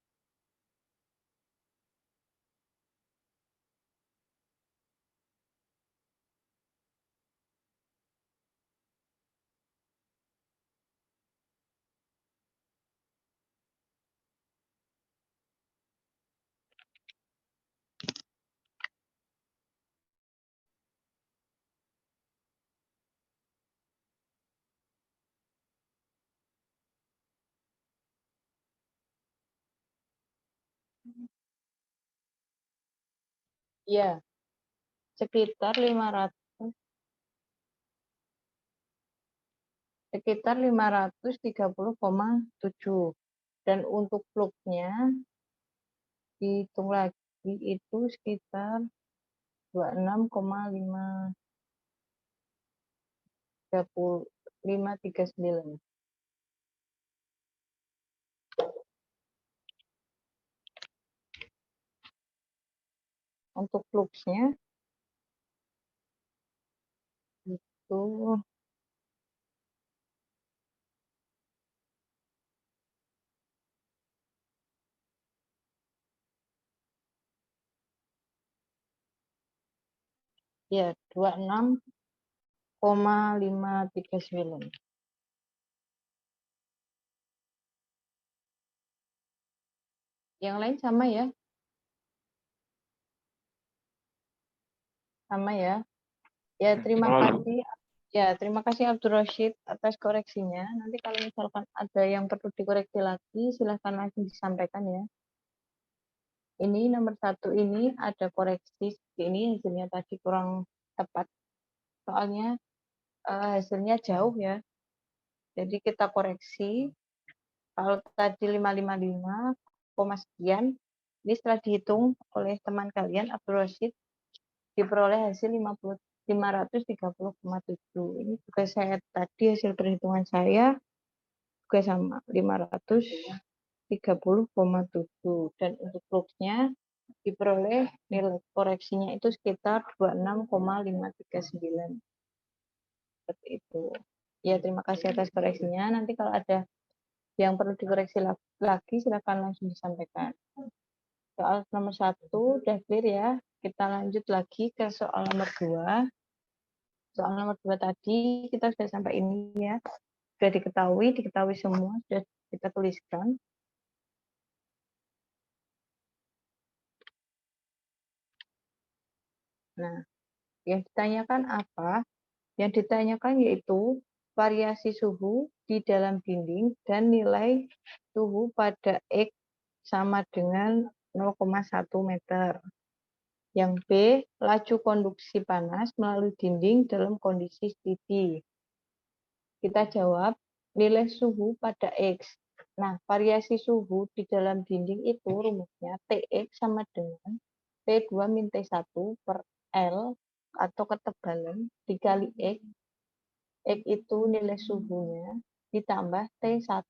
Speaker 1: Ya, sekitar 530,7. Dan untuk fluknya dihitung lagi itu sekitar 26,539. Untuk fluxnya itu ya 26,539. Yang lain sama ya? Sama ya? Ya, terima kasih. Ya, terima kasih Abdul Rashid atas koreksinya. Nanti kalau misalkan ada yang perlu dikoreksi lagi, silahkan langsung disampaikan ya. Ini nomor 1 ini ada koreksi. Ini hasilnya tadi kurang tepat. Soalnya hasilnya jauh ya. Jadi kita koreksi. Kalau tadi 555, sekian, ini setelah dihitung oleh teman kalian, Abdul Rashid, diperoleh hasil 530,7. Ini juga saya tadi hasil perhitungan saya juga sama 530,7. Dan untuk fluxnya diperoleh nilai koreksinya itu sekitar 26,539. Seperti itu. Ya, terima kasih atas koreksinya. Nanti kalau ada yang perlu dikoreksi lagi, silakan langsung disampaikan. Soal nomor 1 udah clear ya. Kita lanjut lagi ke soal nomor 2. Soal nomor 2 tadi kita sudah sampai ini ya. Sudah diketahui semua, sudah kita tuliskan. Nah, yang ditanyakan apa? Yang ditanyakan yaitu variasi suhu di dalam dinding dan nilai suhu pada X sama dengan 0,1 meter. Yang B, laju konduksi panas melalui dinding dalam kondisi steady. Kita jawab nilai suhu pada X. Nah, variasi suhu di dalam dinding itu rumusnya Tx sama dengan T2 min T1 per L atau ketebalan dikali X. X itu nilai suhunya ditambah T1.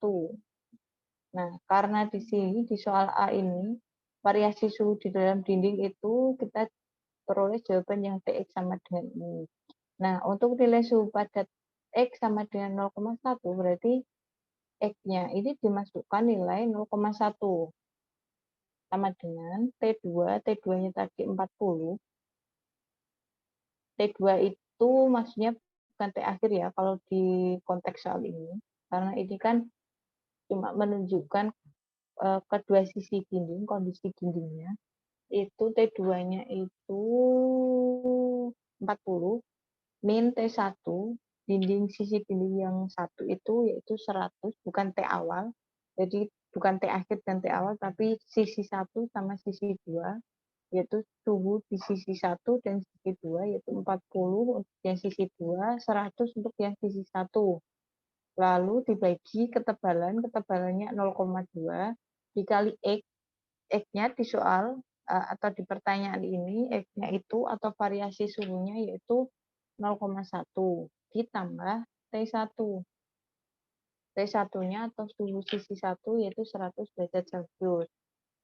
Speaker 1: Nah, karena di sini di soal A ini variasi suhu di dalam dinding itu kita peroleh jawaban yang Tx sama dengan ini. Nah, untuk nilai suhu pada X sama dengan 0,1 berarti X-nya ini dimasukkan nilai 0,1 sama dengan T2, T2-nya tadi 40. T2 itu maksudnya bukan T akhir ya kalau di konteks soal ini. Karena ini kan cuma menunjukkan kedua sisi dinding, kondisi dindingnya. Itu T2-nya itu 40 min T1 sisi dinding yang satu itu yaitu 100, bukan T awal. Jadi bukan T akhir dan T awal, tapi sisi 1 sama sisi 2, yaitu suhu di sisi 1 dan sisi 2, yaitu 40 untuk yang sisi 2, 100 untuk yang sisi 1. Lalu dibagi ketebalannya 0,2 dikali X. X-nya di soal atau di pertanyaan ini, X-nya itu atau variasi suhunya yaitu 0,1 ditambah T1. T1-nya atau suhu sisi 1 yaitu 100 derajat Celcius.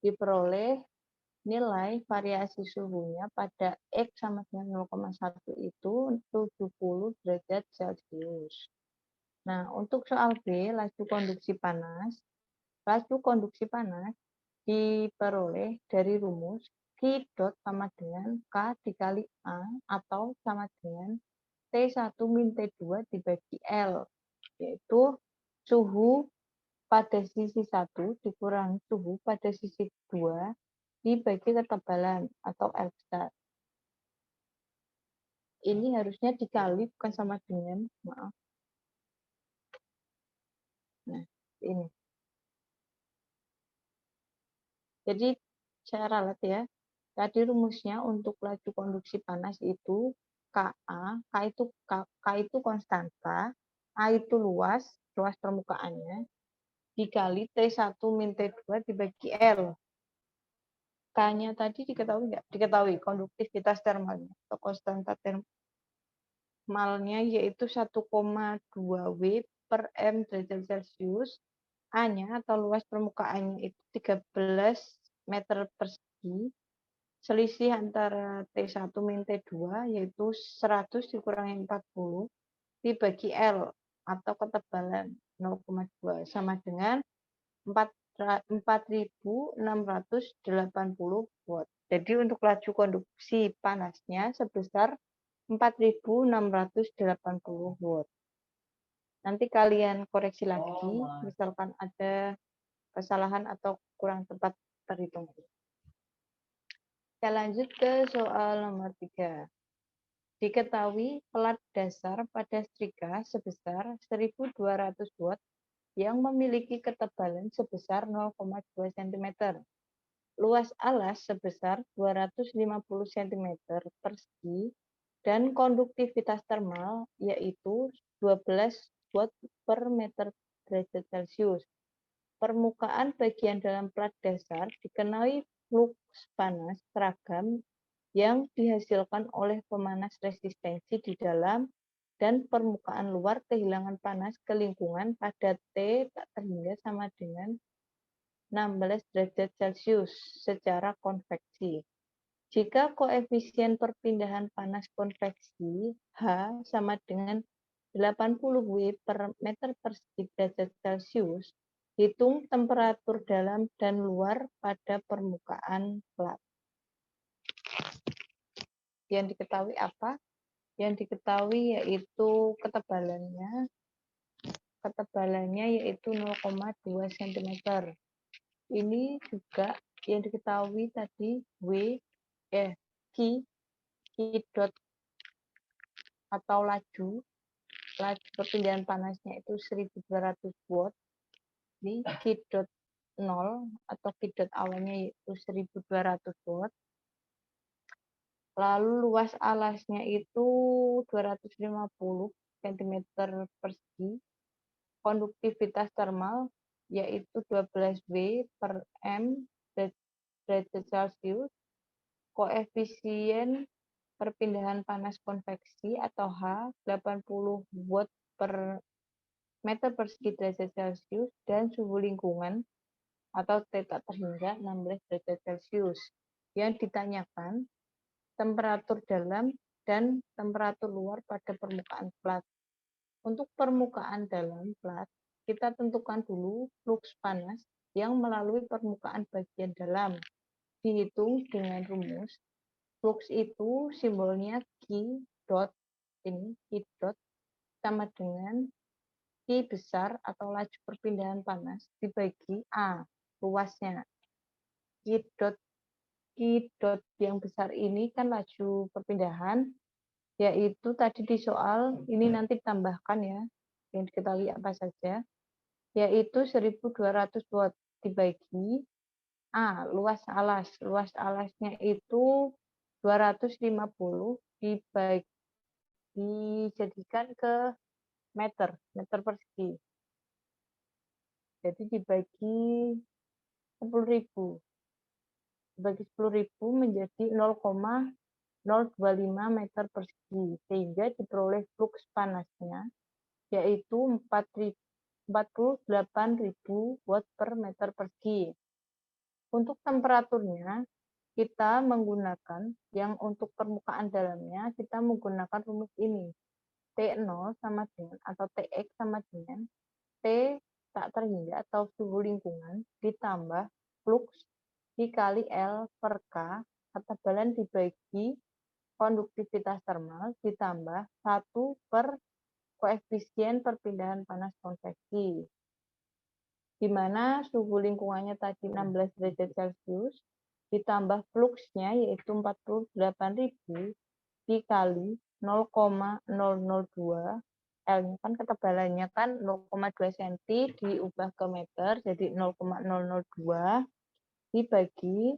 Speaker 1: Diperoleh nilai variasi suhunya pada X sama dengan 0,1 itu 70 derajat Celcius. Nah, untuk soal B, laju konduksi panas. Laju konduksi panas diperoleh dari rumus Q dot sama dengan K dikali A atau sama dengan T1 min T2 dibagi L, yaitu suhu pada sisi 1 dikurangi suhu pada sisi 2 dibagi ketebalan atau L besar. Ini harusnya dikali bukan sama dengan, maaf. Nah, ini. Jadi saya ralat ya. Tadi rumusnya untuk laju konduksi panas itu KA, K itu konstanta, A itu luas permukaannya, dikali T1 min T2 dibagi L. K-nya tadi diketahui nggak? Diketahui konduktivitas termalnya atau konstanta termalnya yaitu 1,2 W per M derajat Celcius. A-nya atau luas permukaannya itu 13 meter persegi. Selisih antara T1 min T2 yaitu 100 dikurangi 40 dibagi L atau ketebalan 0,2 sama dengan 4.680 watt. Jadi untuk laju konduksi panasnya sebesar 4.680 watt. Nanti kalian koreksi lagi, misalkan ada kesalahan atau kurang tepat perhitungan. Kita lanjut ke soal nomor 3. Diketahui pelat dasar pada setrika sebesar 1.200 watt yang memiliki ketebalan sebesar 0,2 cm. Luas alas sebesar 250 cm persegi dan konduktivitas termal yaitu 12 watt per meter derajat Celcius. Permukaan bagian dalam plat dasar dikenai fluks panas seragam yang dihasilkan oleh pemanas resistensi di dalam dan permukaan luar kehilangan panas ke lingkungan pada T tak terhingga sama dengan 16 derajat Celcius secara konveksi. Jika koefisien perpindahan panas konveksi H sama dengan 80 W per meter persegi derajat Celcius, Hitung temperatur dalam dan luar pada permukaan plat. Yang diketahui apa? Yang diketahui yaitu ketebalannya. Ketebalannya yaitu 0,2 cm. Ini juga yang diketahui tadi Q dot atau laju perpindahan panasnya itu 1200 watt. Ini Q dot 0 atau Q dot awalnya yaitu 1200 watt. Lalu luas alasnya itu 250 cm persegi. Konduktivitas termal yaitu 12 W per M derajat Celcius. Koefisien perpindahan panas konveksi atau H 80 watt per meter persegi derajat Celcius, dan suhu lingkungan atau T tak terhingga 16 derajat Celcius. Yang ditanyakan temperatur dalam dan temperatur luar pada permukaan plat. Untuk permukaan dalam plat, kita tentukan dulu fluks panas yang melalui permukaan bagian dalam. Dihitung dengan rumus. Fluks itu simbolnya Q dot, ini Q dot sama dengan Q besar atau laju perpindahan panas dibagi A, luasnya. Q dot yang besar ini kan laju perpindahan, yaitu tadi di soal ini nanti tambahkan ya, yang diketahui apa saja, yaitu 1200 watt dibagi A, luas alas. Luas alasnya itu 250 dijadikan ke meter persegi. Jadi dibagi 10.000. Dibagi 10.000 menjadi 0,025 meter persegi. Sehingga diperoleh fluks panasnya yaitu 48.000 watt per meter persegi. Untuk temperaturnya, kita menggunakan yang untuk permukaan dalamnya, kita menggunakan rumus ini. T0 sama dengan, atau Tx sama dengan T tak terhingga atau suhu lingkungan ditambah fluks dikali L per K, ketebalan dibagi konduktivitas termal ditambah 1 per koefisien perpindahan panas konveksi, di mana suhu lingkungannya tadi 16 derajat Celcius, ditambah fluksnya yaitu 48.000 dikali 0,002, L-nya kan ketebalannya kan 0,2 cm diubah ke meter, jadi 0,002 dibagi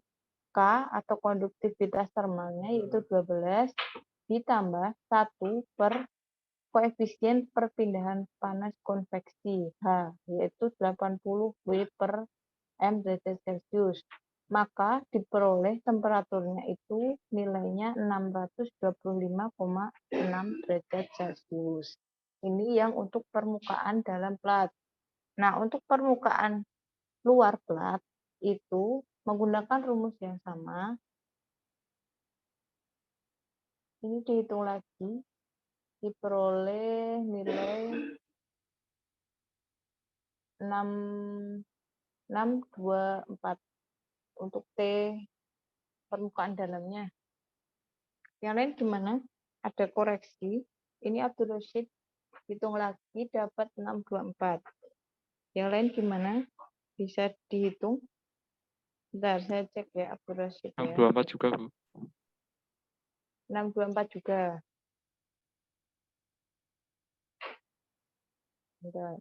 Speaker 1: K atau konduktivitas termalnya yaitu 12 ditambah 1 per koefisien perpindahan panas konveksi H yaitu 80 W per M derajat Celcius. Maka diperoleh temperaturnya itu nilainya 625,6 derajat Celcius. Ini yang untuk permukaan dalam plat. Nah, untuk permukaan luar plat itu menggunakan rumus yang sama. Ini dihitung lagi, diperoleh nilai 624 untuk T permukaan dalamnya. Yang lain gimana? Ada koreksi. Ini Abdul Rashid hitung lagi dapat 624. Yang lain gimana? Bisa dihitung? Bentar, saya cek ya Abdul Rashid ya.
Speaker 3: 624 juga, Bu.
Speaker 1: 624 juga. Bentar.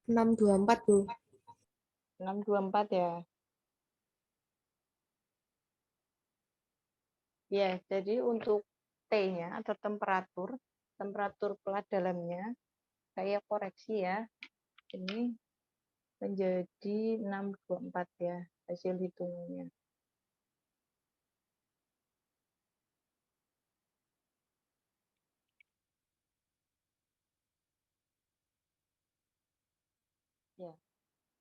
Speaker 2: Enam dua empat Bu.
Speaker 1: 624 ya. Ya, jadi untuk T-nya atau temperatur plat dalamnya, saya koreksi ya. Ini menjadi 624 ya hasil hitungannya. Ya,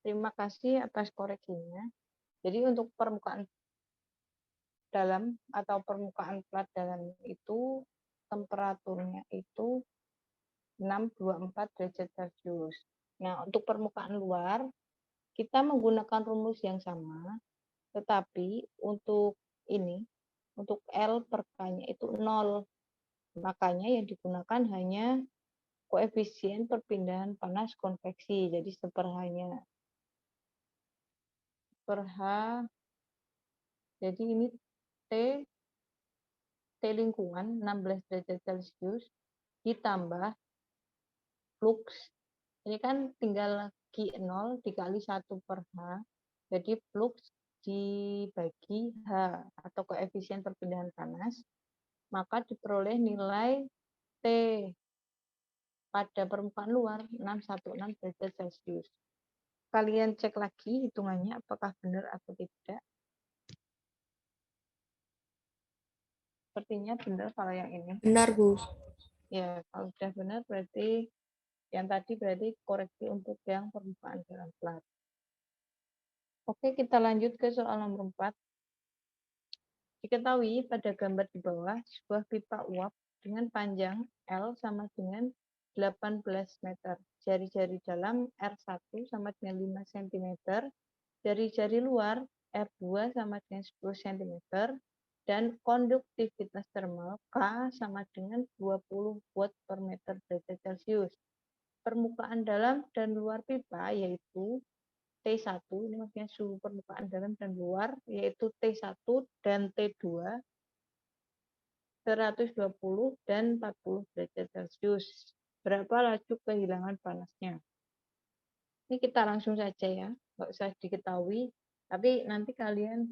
Speaker 1: terima kasih atas koreksinya. Jadi untuk permukaan dalam atau permukaan plat dalam itu temperaturnya itu 624 derajat Celcius. Nah, untuk permukaan luar kita menggunakan rumus yang sama, tetapi untuk ini, untuk L per K-nya itu 0. Makanya yang digunakan hanya koefisien perpindahan panas konveksi. Jadi seperhanya per H. Jadi ini T, T lingkungan 16 derajat Celcius ditambah flux. Ini kan tinggal Q0 dikali 1 per H. Jadi flux dibagi H atau koefisien perpindahan panas, maka diperoleh nilai T pada permukaan luar 616 derajat Celcius. Kalian cek lagi hitungannya apakah benar atau tidak. Sepertinya benar kalau yang ini.
Speaker 2: Benar, Bu.
Speaker 1: Ya, kalau sudah benar berarti yang tadi berarti koreksi untuk yang permukaan dalam plat. Oke, kita lanjut ke soal nomor 4. Diketahui pada gambar di bawah, sebuah pipa uap dengan panjang L sama dengan 18 meter. Jari-jari dalam R1 sama dengan 5 cm. Jari-jari luar R2 sama dengan 10 cm. Dan konduktivitas termal K sama dengan 20 watt per meter derajat Celcius. Permukaan dalam dan luar pipa yaitu T1, ini maksudnya suhu permukaan dalam dan luar, yaitu T1 dan T2, 120 dan 40 derajat Celcius. Berapa laju kehilangan panasnya? Ini kita langsung saja ya, nggak usah diketahui, tapi nanti kalian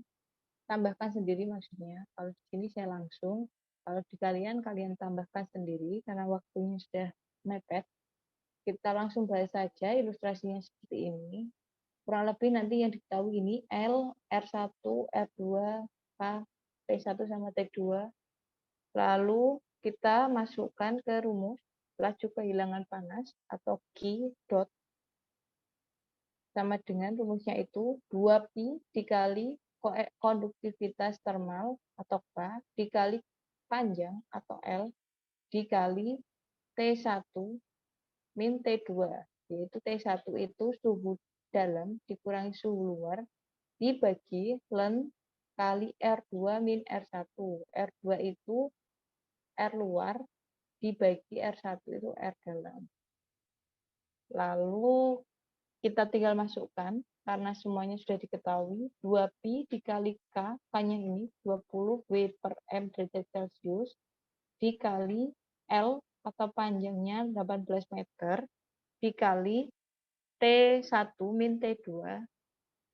Speaker 1: tambahkan sendiri maksudnya. Kalau di sini saya langsung, kalau di kalian tambahkan sendiri karena waktunya sudah mepet. Kita langsung bahas saja ilustrasinya seperti ini. Kurang lebih nanti yang diketahui ini L, R1, R2, K, T1 sama T2. Lalu kita masukkan ke rumus laju kehilangan panas atau Q dot sama dengan rumusnya itu 2pi dikali konduktivitas termal atau K dikali panjang atau L dikali T1 min T2, yaitu T1 itu suhu dalam dikurangi suhu luar dibagi ln kali R2 min R1. R2 itu R luar dibagi R1 itu R dalam. Lalu kita tinggal masukkan karena semuanya sudah diketahui 2pi dikali K, K-nya ini 20 W per M derajat Celcius dikali L atau panjangnya 18 meter dikali T1 min T2,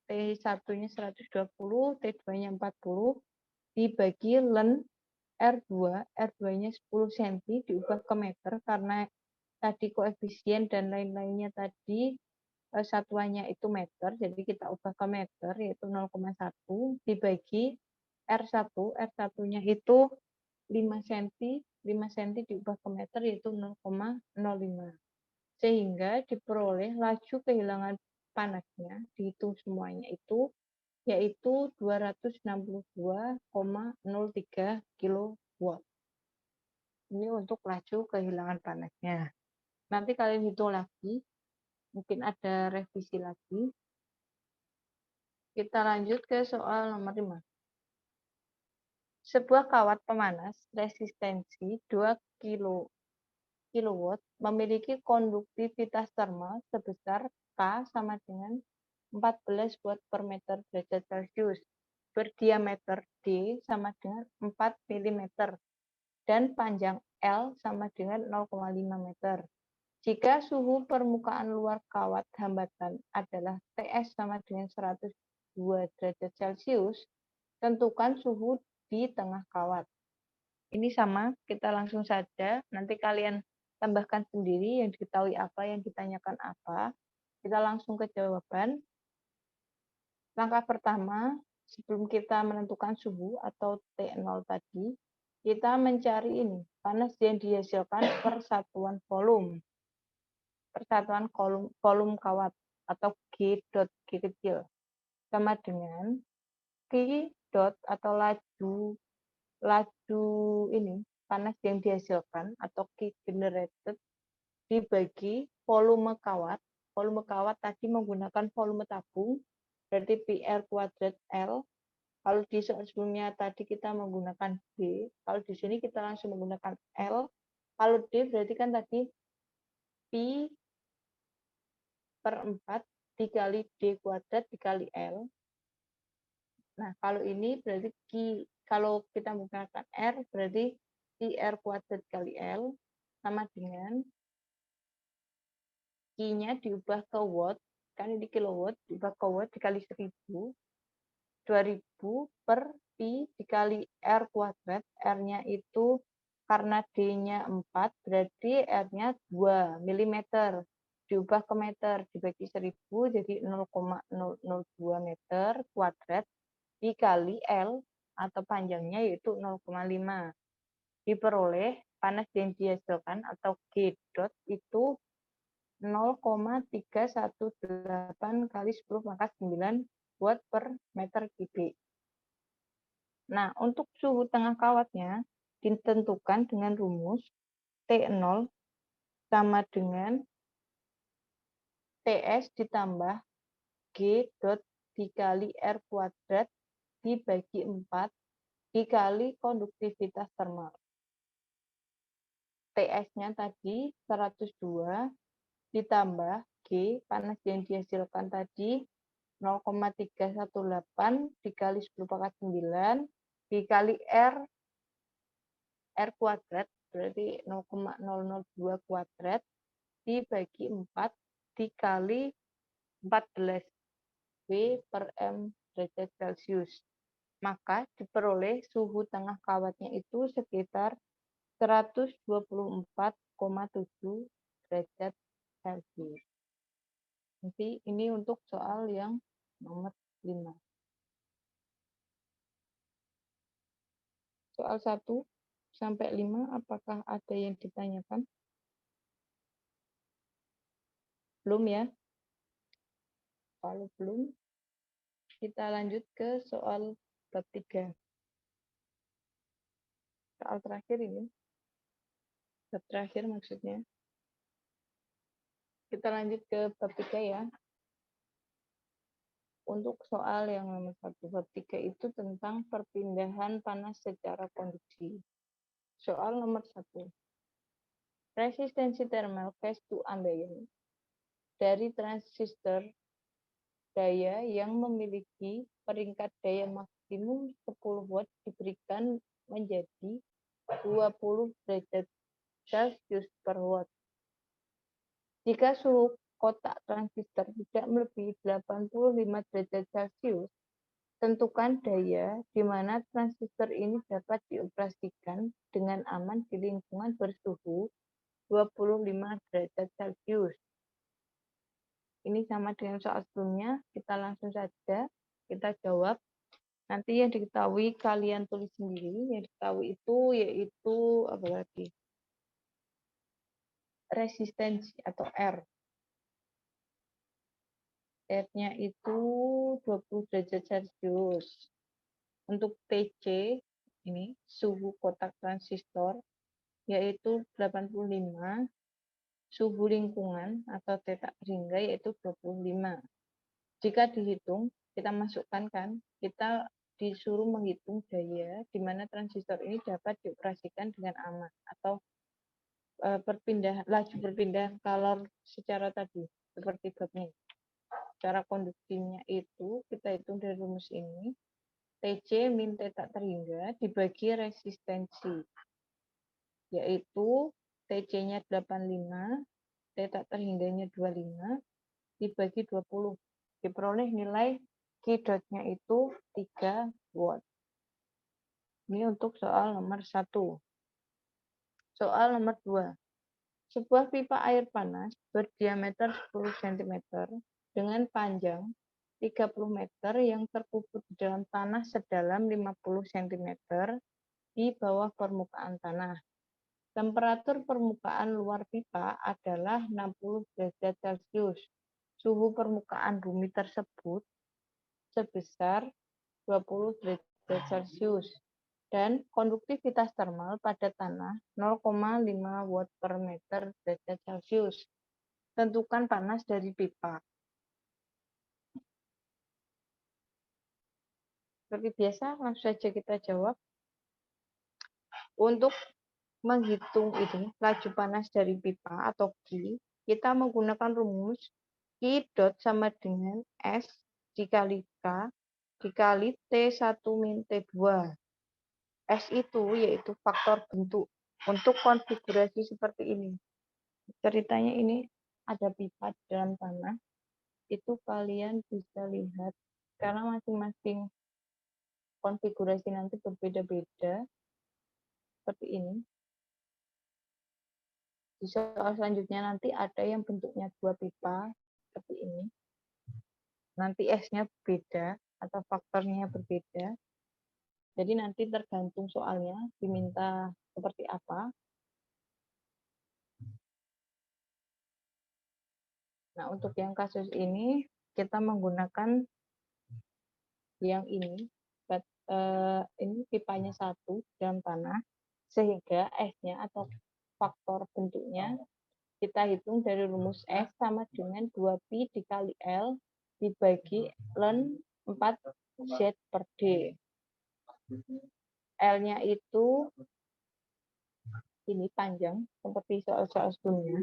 Speaker 1: T1-nya 120, T2-nya 40 dibagi ln R2, R2-nya 10 cm diubah ke meter karena tadi koefisien dan lain-lainnya tadi satuannya itu meter, jadi kita ubah ke meter yaitu 0,1 dibagi R1, R1-nya itu 5 cm, 5 cm diubah ke meter yaitu 0,05. Sehingga diperoleh laju kehilangan panasnya, dihitung semuanya itu yaitu 262,03 kW. Ini untuk laju kehilangan panasnya. Nanti kalian hitung lagi, mungkin ada revisi lagi. Kita lanjut ke soal nomor 5. Sebuah kawat pemanas resistensi 2 kW memiliki konduktivitas termal sebesar K sama dengan 14 watt per meter derajat Celcius, berdiameter D sama dengan 4 mm, dan panjang L sama dengan 0,5 meter. Jika suhu permukaan luar kawat hambatan adalah TS sama dengan 102 derajat Celcius, tentukan suhu di tengah kawat. Ini sama, kita langsung saja. Nanti kalian tambahkan sendiri yang diketahui apa, yang ditanyakan apa. Kita langsung ke jawaban. Langkah pertama, sebelum kita menentukan suhu atau T0 tadi, kita mencari ini, panas yang dihasilkan per satuan volume. Persatuan volume kawat atau G dot G kecil sama dengan Q dot atau laju ini panas yang dihasilkan atau Q generated dibagi volume kawat. Volume kawat tadi menggunakan volume tabung, berarti PR kuadrat L. Kalau di soal sebelumnya tadi kita menggunakan B, kalau di sini kita langsung menggunakan L. Kalau D berarti kan tadi Pi per 4 dikali D kuadrat dikali L. Nah, kalau ini berarti kalau kita menggunakan R, berarti R kuadrat kali L sama dengan Q-nya diubah ke watt, kan ini kilowatt, diubah ke watt dikali 1000, 2000 per Pi dikali R kuadrat, R-nya itu karena D-nya 4, berarti R-nya 2 mm, diubah ke meter, dibagi 1000, jadi 0,002 meter kuadrat, dikali L atau panjangnya yaitu 0,5. Diperoleh panas yang dihasilkan atau G dot itu 0,318 kali 10 pangkat 9 watt per meter kubik. Nah, untuk suhu tengah kawatnya ditentukan dengan rumus T0 sama dengan TS ditambah G dot dikali R kuadrat dibagi 4 dikali konduktivitas termal. TS-nya tadi 102 ditambah G, panas yang dihasilkan tadi 0,318 dikali 10 pangkat 9 dikali R kuadrat, berarti 0,002 kuadrat dibagi 4 dikali 14 W per M derajat Celcius. Maka diperoleh suhu tengah kawatnya itu sekitar 124,7 derajat Celcius. Nanti ini untuk soal yang nomor 5. Soal 1 sampai 5, apakah ada yang ditanyakan? Belum ya? Kalau belum, kita lanjut ke soal bab 3. Soal terakhir ini. Bab terakhir maksudnya. Kita lanjut ke bab 3 ya. Untuk soal yang nomor 1, bab 3 itu tentang perpindahan panas secara konduksi. Soal nomor 1. Resistensi thermal phase to ambient dari transistor daya yang memiliki peringkat daya maksimum 10 watt diberikan menjadi 20 derajat Celcius per watt. Jika suhu kotak transistor tidak melebihi 85 derajat Celcius, tentukan daya di mana transistor ini dapat dioperasikan dengan aman di lingkungan bersuhu 25 derajat Celcius. Ini sama dengan soal sebelumnya, kita langsung saja kita jawab. Nanti yang diketahui kalian tulis sendiri, yang diketahui itu yaitu apa lagi? Resistensi atau R. R-nya itu 20 derajat Celcius. Untuk TC, ini suhu kotak transistor, yaitu 85. Suhu lingkungan atau tetak ringga yaitu 25. Jika dihitung, kita masukkan kan, kita disuruh menghitung daya di mana transistor ini dapat dioperasikan dengan aman atau laju perpindahan kalor secara tadi seperti bab ini. Cara konduksinya itu kita hitung dari rumus ini. TC min tetak terhingga dibagi resistensi, yaitu TC-nya 85, tetak terhingganya 25, dibagi 20. Diperoleh nilai Q dot-nya itu 3 watt. Ini untuk soal nomor 1. Soal nomor 2. Sebuah pipa air panas berdiameter 10 cm dengan panjang 30 meter yang terkubur di dalam tanah sedalam 50 cm di bawah permukaan tanah. Temperatur permukaan luar pipa adalah 60 derajat Celcius. suhu permukaan bumi tersebut sebesar 20 derajat Celcius dan konduktivitas termal pada tanah 0,5 watt per meter derajat Celcius. Tentukan panas dari pipa. Seperti biasa, langsung saja kita jawab. Untuk menghitung ini, laju panas dari pipa atau Q, kita menggunakan rumus Q dot sama dengan S dikali K dikali T1 min T2. S itu yaitu faktor bentuk. Untuk konfigurasi seperti ini. Ceritanya ini ada pipa di dalam tanah. Itu kalian bisa lihat karena masing-masing konfigurasi nanti berbeda-beda seperti ini. Di soal selanjutnya nanti ada yang bentuknya dua pipa seperti ini. Nanti S-nya berbeda atau faktornya berbeda. Jadi nanti tergantung soalnya diminta seperti apa. Nah, untuk yang kasus ini kita menggunakan yang ini pipanya satu dalam tanah, sehingga S-nya atau faktor bentuknya kita hitung dari rumus S sama dengan 2pi dikali L dibagi ln 4Z per D. L-nya itu ini panjang, seperti soal-soal sebelumnya.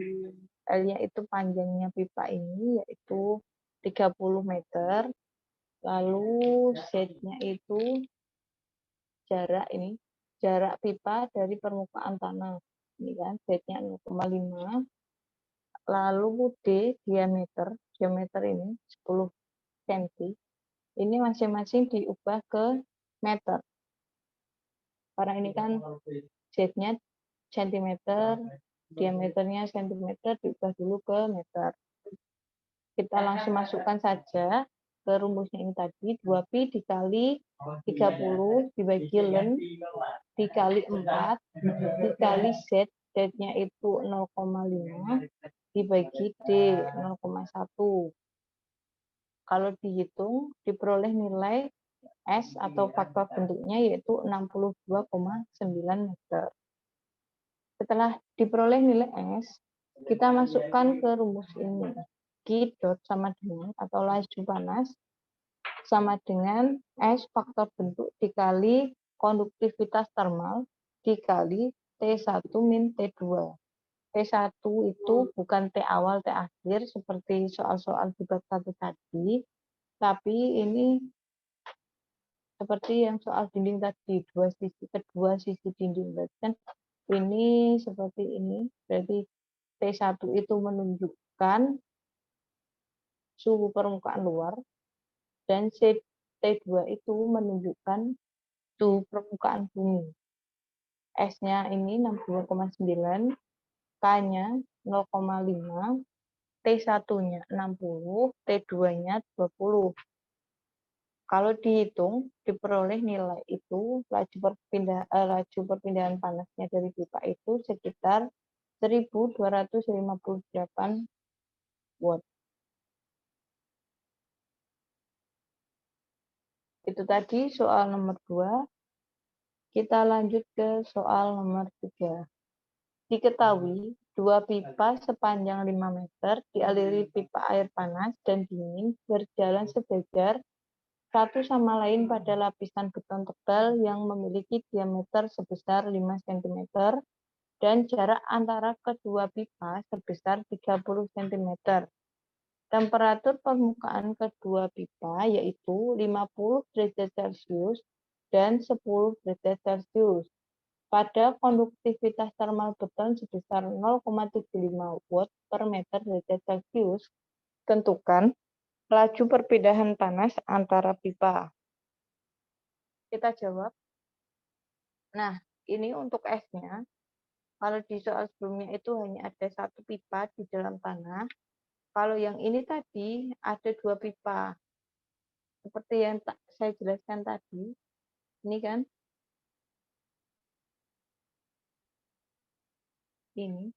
Speaker 1: L-nya itu panjangnya pipa ini yaitu 30 meter. Lalu Z-nya itu jarak pipa dari permukaan tanah. Ini kan Z-nya 0,5. Lalu D diameter ini 10 cm. Ini masing-masing diubah ke meter. Karena ini kan Z-nya cm, diameternya cm, diubah dulu ke meter. Kita langsung masukkan saja ke rumusnya ini tadi, 2pi dikali 30 dibagi ln dikali 4 dikali Z, Z-nya itu 0,5 dibagi D 0,1. Kalau dihitung, diperoleh nilai S atau faktor bentuknya yaitu 62,9 meter. Setelah diperoleh nilai S, kita masukkan ke rumus ini. Q dot sama dengan atau laju panas sama dengan S faktor bentuk dikali konduktivitas termal dikali T1 min T2. T1 itu bukan T awal, T akhir seperti soal-soal di bab 1 tadi, tapi ini seperti yang soal dinding tadi, kedua sisi dinding. Berarti kan ini seperti ini, berarti T1 itu menunjukkan suhu permukaan luar, dan T2 itu menunjukkan suhu permukaan bumi. S-nya ini 62,9, K-nya 0,5, T1-nya 60, T2-nya 20. Kalau dihitung, diperoleh nilai itu laju perpindahan panasnya dari pipa itu sekitar 1258 watt. Itu tadi soal nomor 2. Kita lanjut ke soal nomor 3. Diketahui dua pipa sepanjang 5 meter dialiri pipa air panas dan dingin berjalan sejajar satu sama lain pada lapisan beton tebal yang memiliki diameter sebesar 5 cm dan jarak antara kedua pipa sebesar 30 cm. Temperatur permukaan kedua pipa yaitu 50 derajat Celcius dan 10 derajat Celcius. Pada konduktivitas termal beton sebesar 0,75 watt per meter derajat Celcius, tentukan laju perpindahan panas antara pipa. Kita jawab. Nah, ini untuk S-nya. Kalau di soal sebelumnya itu hanya ada satu pipa di dalam tanah. Kalau yang ini tadi ada dua pipa. Seperti yang saya jelaskan tadi. Ini kan. Ini.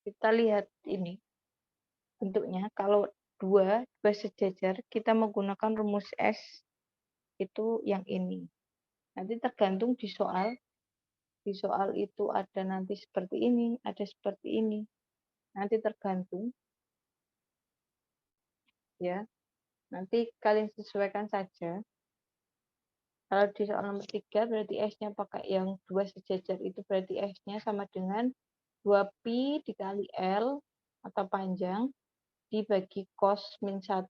Speaker 1: Kita lihat ini bentuknya. Kalau dua sejajar, kita menggunakan rumus S itu yang ini. Nanti tergantung di soal. Di soal itu ada nanti seperti ini, ada seperti ini. Nanti tergantung ya. Nanti kalian sesuaikan saja. Kalau di soal nomor 3 berarti S-nya pakai yang dua sejajar, itu berarti S-nya sama dengan 2pi dikali L atau panjang dibagi cos min 1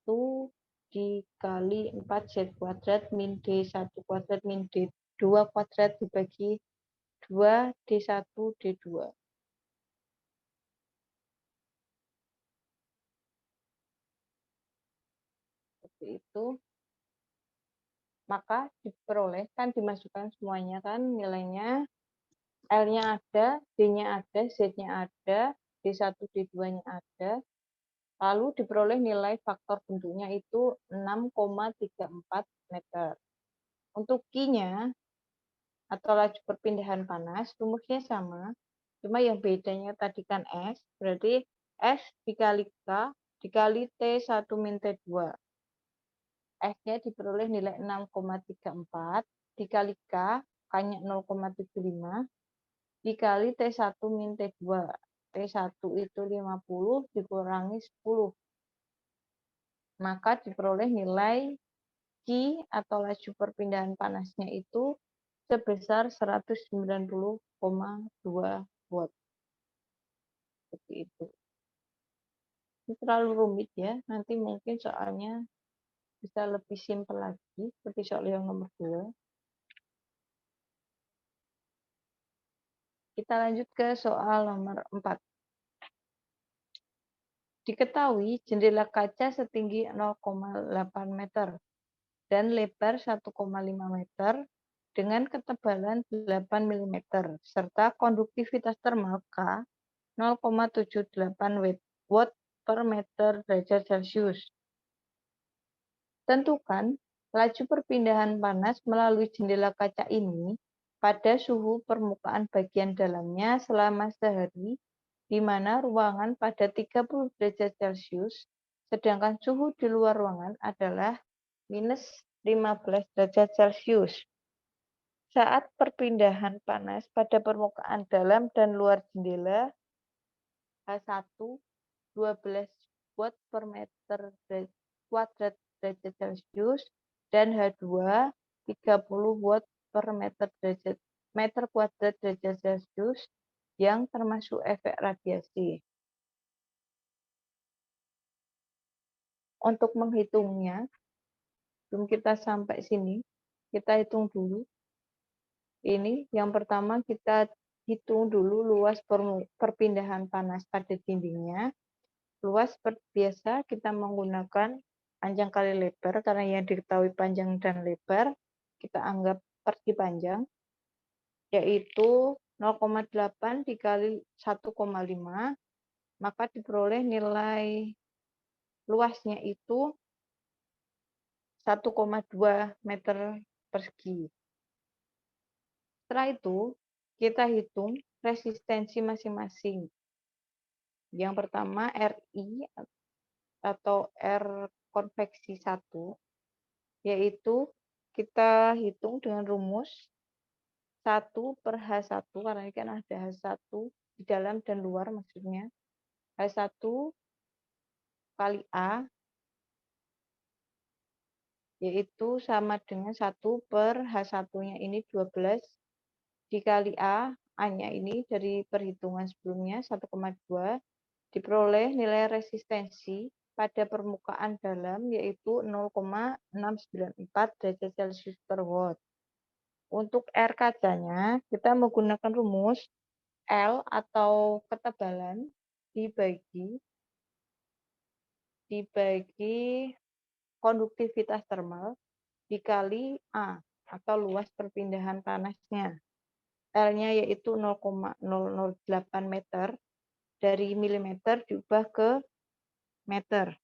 Speaker 1: dikali 4Z kuadrat min D1 kuadrat min D2 kuadrat dibagi 2 D1 D2. Seperti itu. Maka diperoleh, kan dimasukkan semuanya kan nilainya. L-nya ada, D-nya ada, Z-nya ada, D1, D2-nya ada. Lalu diperoleh nilai faktor bentuknya itu 6,34 meter. Untuk Q-nya atau laju perpindahan panas, rumusnya sama. Cuma yang bedanya tadi kan S, berarti S dikali K dikali T1 min T2. S-nya diperoleh nilai 6,34 dikali K, K-nya 0,75, dikali T1 min T2. T1 itu 50 dikurangi 10. Maka diperoleh nilai Q atau laju perpindahan panasnya itu sebesar 190,2 watt. Seperti itu. Ini terlalu rumit ya, nanti mungkin soalnya bisa lebih simpel lagi, seperti soal yang nomor 2. Kita lanjut ke soal nomor 4. Diketahui jendela kaca setinggi 0,8 meter dan lebar 1,5 meter dengan ketebalan 8 mm serta konduktivitas termal K 0,78 watt per meter derajat Celcius. Tentukan laju perpindahan panas melalui jendela kaca ini pada suhu permukaan bagian dalamnya selama sehari, di mana ruangan pada 30 derajat Celcius, sedangkan suhu di luar ruangan adalah minus 15 derajat Celcius. Saat perpindahan panas pada permukaan dalam dan luar jendela, H1 12 watt per meter kuadrat derajat Celcius dan H2 30 watt per meter kuadrat derajat Celcius yang termasuk efek radiasi. Untuk menghitungnya, sebelum kita sampai sini, kita hitung dulu. Ini yang pertama kita hitung dulu luas perpindahan panas pada dindingnya. Luas seperti biasa kita menggunakan panjang kali lebar, karena yang diketahui panjang dan lebar kita anggap persegi panjang, yaitu 0,8 dikali 1,5, maka diperoleh nilai luasnya itu 1,2 meter persegi. Setelah itu kita hitung resistensi masing-masing. Yang pertama RI atau R konveksi 1, yaitu kita hitung dengan rumus 1 per H1, karena ini kan ada H1 di dalam dan luar maksudnya. H1 kali A, yaitu sama dengan 1 per H1-nya ini 12, dikali A, A-nya ini dari perhitungan sebelumnya 1,2, diperoleh nilai resistensi pada permukaan dalam yaitu 0,694 derajat Celcius per watt. Untuk R kacanya, kita menggunakan rumus L atau ketebalan dibagi konduktivitas termal dikali A atau luas perpindahan panasnya. L-nya yaitu 0,008 meter, dari milimeter diubah ke meter.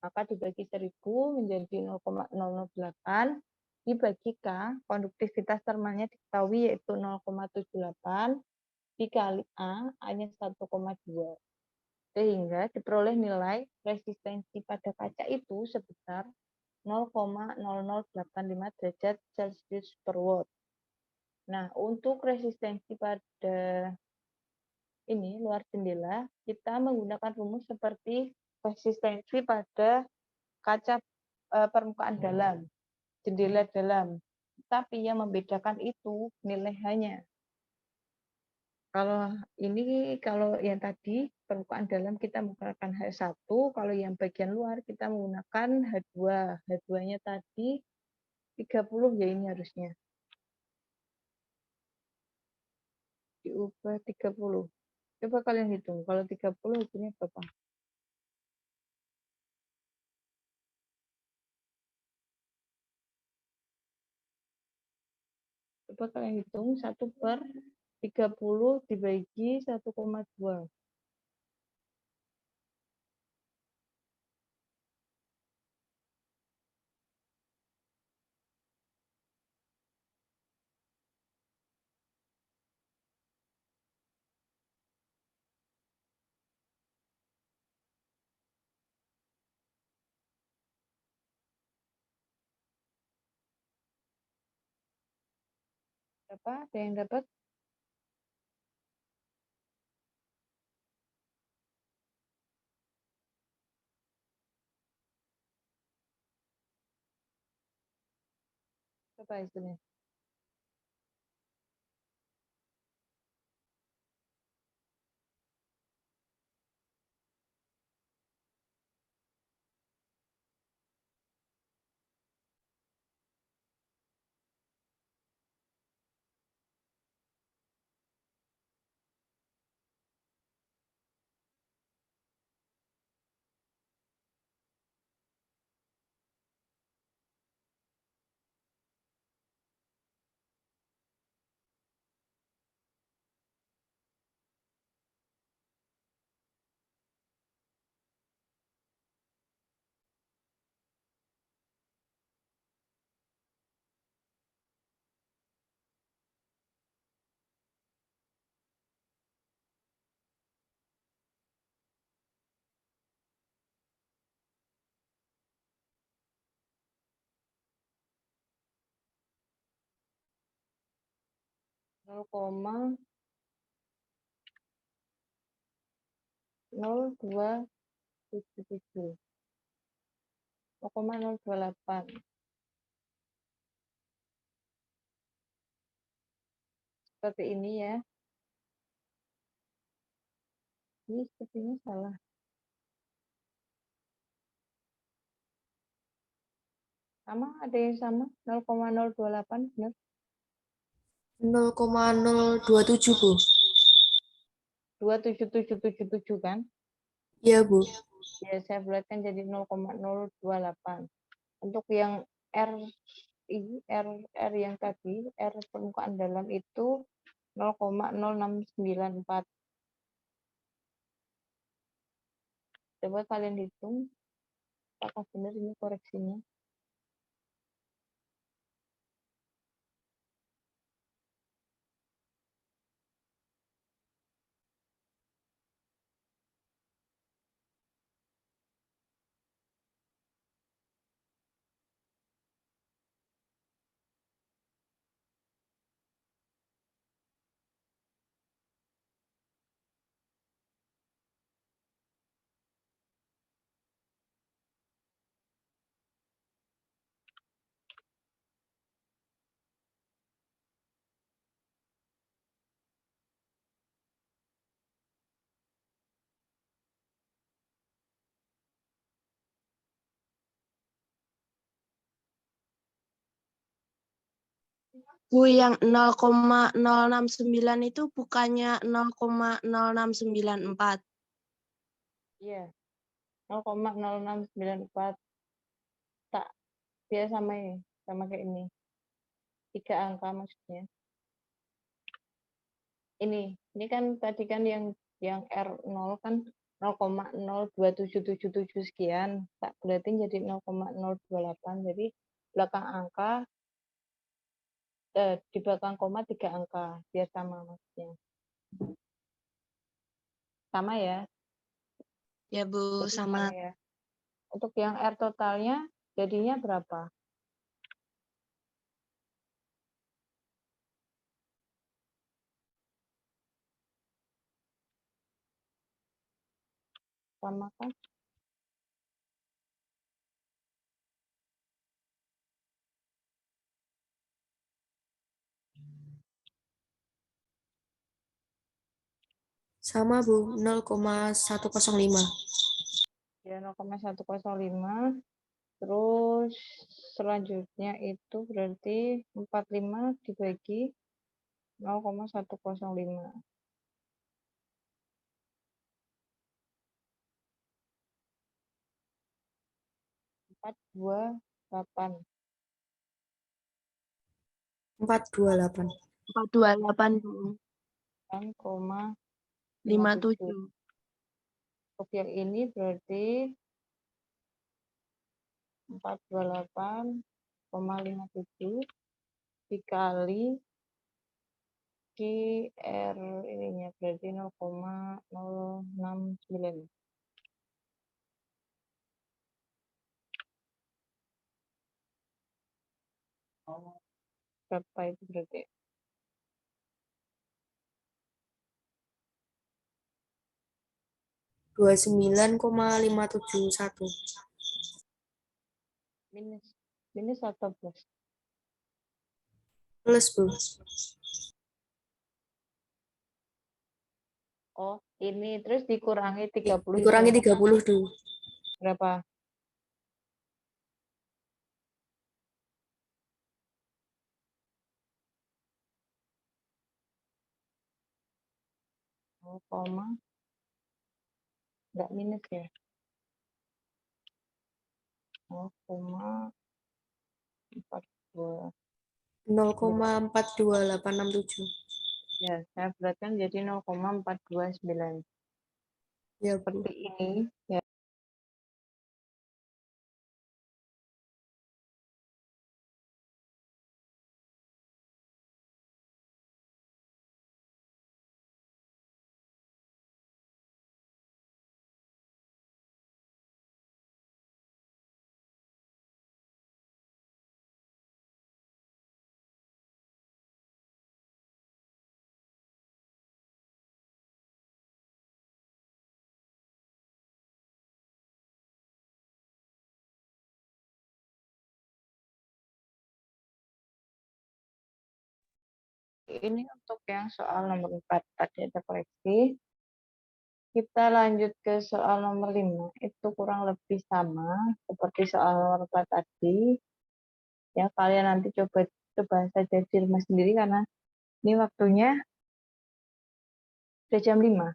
Speaker 1: Maka dibagi 1000 menjadi 0,008 dibagi K, konduktivitas termalnya diketahui yaitu 0,78, dikali A-nya 1,2. Sehingga diperoleh nilai resistensi pada kaca itu sebesar 0,0085 derajat Celcius per watt. Nah, untuk resistensi pada ini luar jendela, kita menggunakan rumus seperti resistensi pada kaca permukaan dalam, jendela dalam. Tapi yang membedakan itu nilai hanya. Kalau yang tadi permukaan dalam kita menggunakan H1, kalau yang bagian luar kita menggunakan H2. H2-nya tadi 30 ya ini harusnya. Diubah 30. Coba kalian hitung, kalau 30 hasilnya berapa? Coba kalian hitung 1/30 dibagi 1,2. Berapa? Ada yang dapat? Berapa hasilnya? Nol koma nol dua tujuh tujuh, 0,028. Seperti ini ya. Ini sepertinya salah. Sama, ada yang sama. 0,028, benar.
Speaker 2: 0,027 Bu.
Speaker 1: 27777 kan?
Speaker 2: Iya Bu.
Speaker 1: Ya, saya bulatkan jadi 0,028. Untuk yang R yang tadi, R permukaan dalam itu 0,0694. Coba kalian hitung, apakah benar ini koreksinya?
Speaker 2: Bu, yang 0,069 itu bukannya 0,0694.
Speaker 1: Iya, 0,0694. Tak, dia sama ini, sama kayak ini. 3 angka maksudnya. Ini kan tadi kan yang R0 kan 0,02777 sekian. Tak bulatin jadi 0,028. Jadi belakang angka di belakang koma 3 angka biar sama maksudnya. Sama ya?
Speaker 2: Ya, Bu,
Speaker 1: Berarti
Speaker 2: sama.
Speaker 1: ya. Untuk yang R totalnya jadinya berapa? Sama kan?
Speaker 2: Sama, Bu, 0,105.
Speaker 1: Ya 0,105. Terus selanjutnya itu berarti 45 dibagi 0,105. 428.
Speaker 2: 428. 428, Bu.
Speaker 1: 6,57.
Speaker 2: 57.
Speaker 1: Untuk yang ini berarti 428,57 dikali R ininya berarti 0,069. Berapa itu berarti?
Speaker 2: Dua 29,571.
Speaker 1: Minus. Minus atau plus?
Speaker 2: Plus, Bu.
Speaker 1: Oh, ini terus dikurangi 30
Speaker 2: Dikurangi 30, Du.
Speaker 1: berapa? Oh, koma. Enggak minus ya? 0,42.
Speaker 2: 0,42867.
Speaker 1: Ya, saya beratkan jadi 0,429.
Speaker 2: Ya, Bu.
Speaker 1: Seperti ini. Ya. Ini untuk yang soal nomor 4. Tadi ada koreksi. Kita lanjut ke soal nomor 5. Itu kurang lebih sama seperti soal nomor 4 tadi. Ya, kalian nanti coba saja di rumah sendiri karena ini waktunya udah jam 5.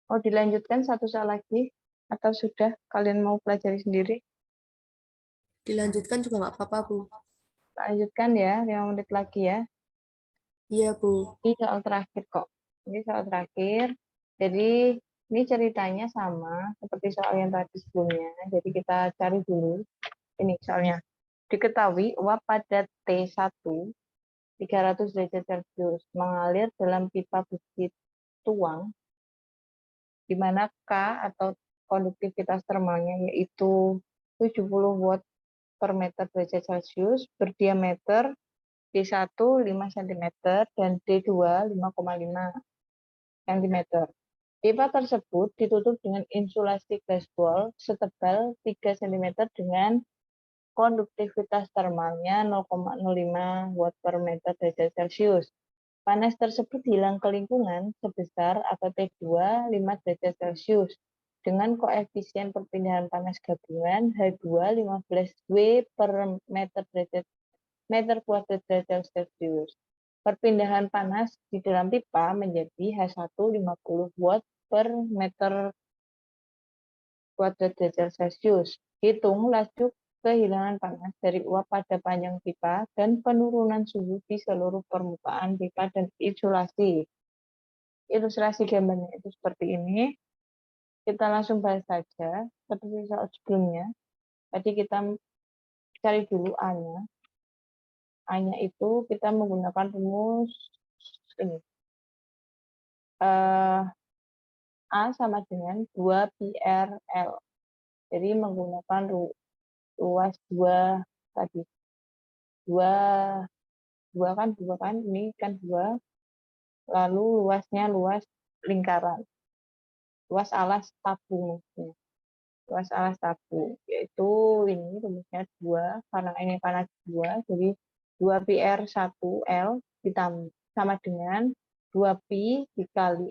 Speaker 1: Mau dilanjutkan satu soal lagi atau sudah kalian mau pelajari sendiri?
Speaker 2: Dilanjutkan juga nggak apa-apa, Bu.
Speaker 1: Lanjutkan ya, 5 menit lagi ya.
Speaker 2: Iya, Bu.
Speaker 1: Ini soal terakhir kok. Ini soal terakhir. Jadi ini ceritanya sama seperti soal yang tadi sebelumnya. Jadi kita cari dulu. Ini soalnya. Diketahui uap pada T1 300 derajat Celcius mengalir dalam pipa besi tuang di mana K atau konduktivitas termalnya yaitu 70 watt per meter derajat Celcius berdiameter D1 5 cm dan D2 5,5 cm. Pipa tersebut ditutup dengan insulasi glass ball setebal 3 cm dengan konduktivitas termalnya 0,05 watt per meter derajat Celcius. Panas tersebut hilang ke lingkungan sebesar atau T2 5 derajat Celcius dengan koefisien perpindahan panas gabungan H2 15 W per meter kuadrat derajat Celcius. Perpindahan panas di dalam pipa menjadi H1 50 watt per meter kuadrat derajat Celcius. Hitung laju kehilangan panas dari uap pada panjang pipa dan penurunan suhu di seluruh permukaan pipa dan isolasi. Ilustrasi gambarnya itu seperti ini. Kita langsung bahas saja seperti soal sebelumnya. Tadi kita cari dulu A-nya. A-nya itu kita menggunakan rumus ini. eh, A sama dengan 2 pi R L. Jadi menggunakan luas 2 tadi. 2 2 kan ini kan 2. Lalu luasnya luas lingkaran. Luas alas tabung. Luas alas tabung yaitu ini rumusnya 2 karena ini panas 2 jadi 2 pi R1L ditambah sama dengan 2 pi dikali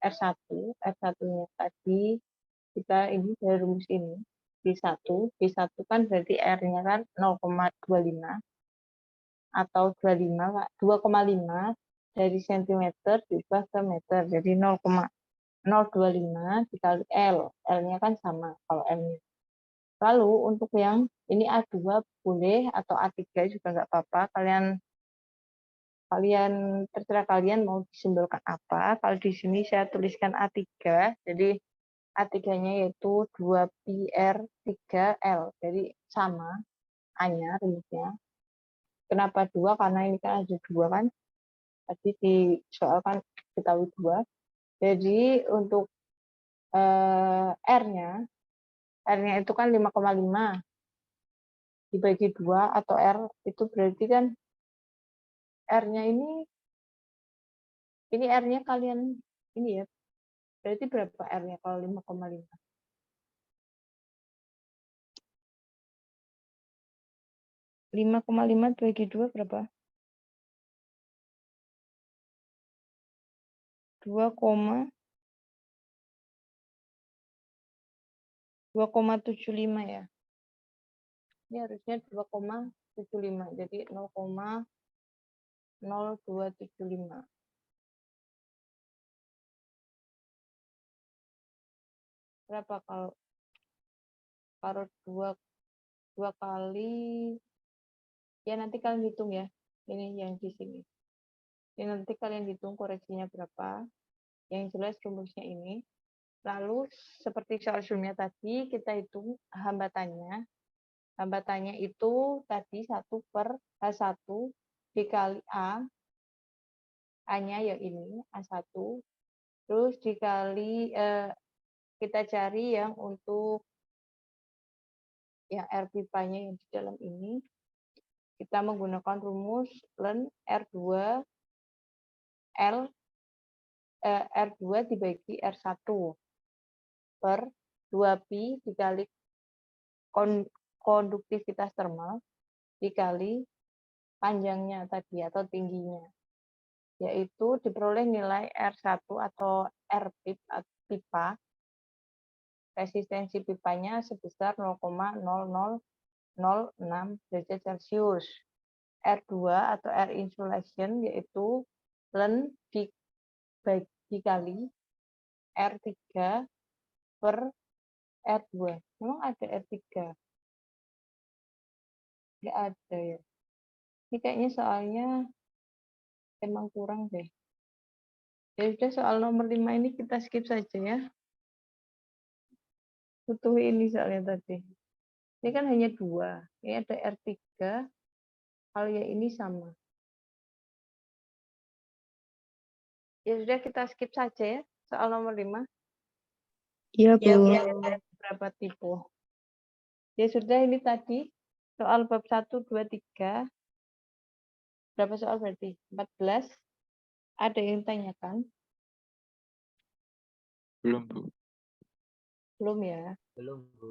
Speaker 1: R1-nya tadi kita ini dari rumus ini P1 kan berarti R-nya kan 0,25 atau 2,5 dari sentimeter diubah ke meter jadi 0,025 dikali L. L-nya kan sama kalau M-nya. Lalu untuk yang ini A2 boleh atau A3 juga nggak apa-apa. Kalian terserah kalian mau disimbolkan apa. Kalau di sini saya tuliskan A3. Jadi A3-nya yaitu 2 pi R3L. Jadi sama A-nya rumusnya. Kenapa 2? Karena ini kan ada 2 kan. Tadi di soal kan diketahui 2. Jadi untuk R-nya itu kan 5,5 dibagi 2 atau R itu berarti kan R-nya ini R-nya kalian ini ya. Berarti berapa R-nya kalau 5,5? 5,5 bagi 2 berapa? 2,75 ya. Ini harusnya 2,75. Jadi 0,0275. Berapa kalau 2 kali ya nanti kalian hitung ya. Ini yang di sini. Ini nanti kalian hitung koreksinya berapa. Yang jelas rumusnya ini. Lalu seperti soal sebelumnya tadi kita hitung hambatannya. Hambatannya itu tadi 1 per H1 dikali A. A-nya yang ini A1. Terus dikali kita cari yang untuk yang R pipanya yang di dalam ini. Kita menggunakan rumus ln R2 R2 dibagi R1 per 2 pi dikali konduktivitas termal dikali panjangnya tadi atau tingginya, yaitu diperoleh nilai R1 atau R pipa, resistensi pipanya sebesar 0,0006 derajat Celcius. R2 atau air insulation yaitu ln dikali R3 per R2. Memang ada R3? Nggak ada ya. Ini kayaknya soalnya emang kurang deh. Ya sudah soal nomor 5 ini kita skip saja ya. Butuh ini soalnya tadi. Ini kan hanya 2. Ini ada R3. Kalau yang ini sama. Ya sudah kita skip saja ya soal nomor 5.
Speaker 2: Iya, Bu.
Speaker 1: Berapa tipe? Ya sudah ini tadi soal bab 1, 2, 3. Berapa soal berarti? 14. Ada yang tanyakan?
Speaker 3: Belum, Bu.
Speaker 1: Belum ya?
Speaker 3: Belum, Bu.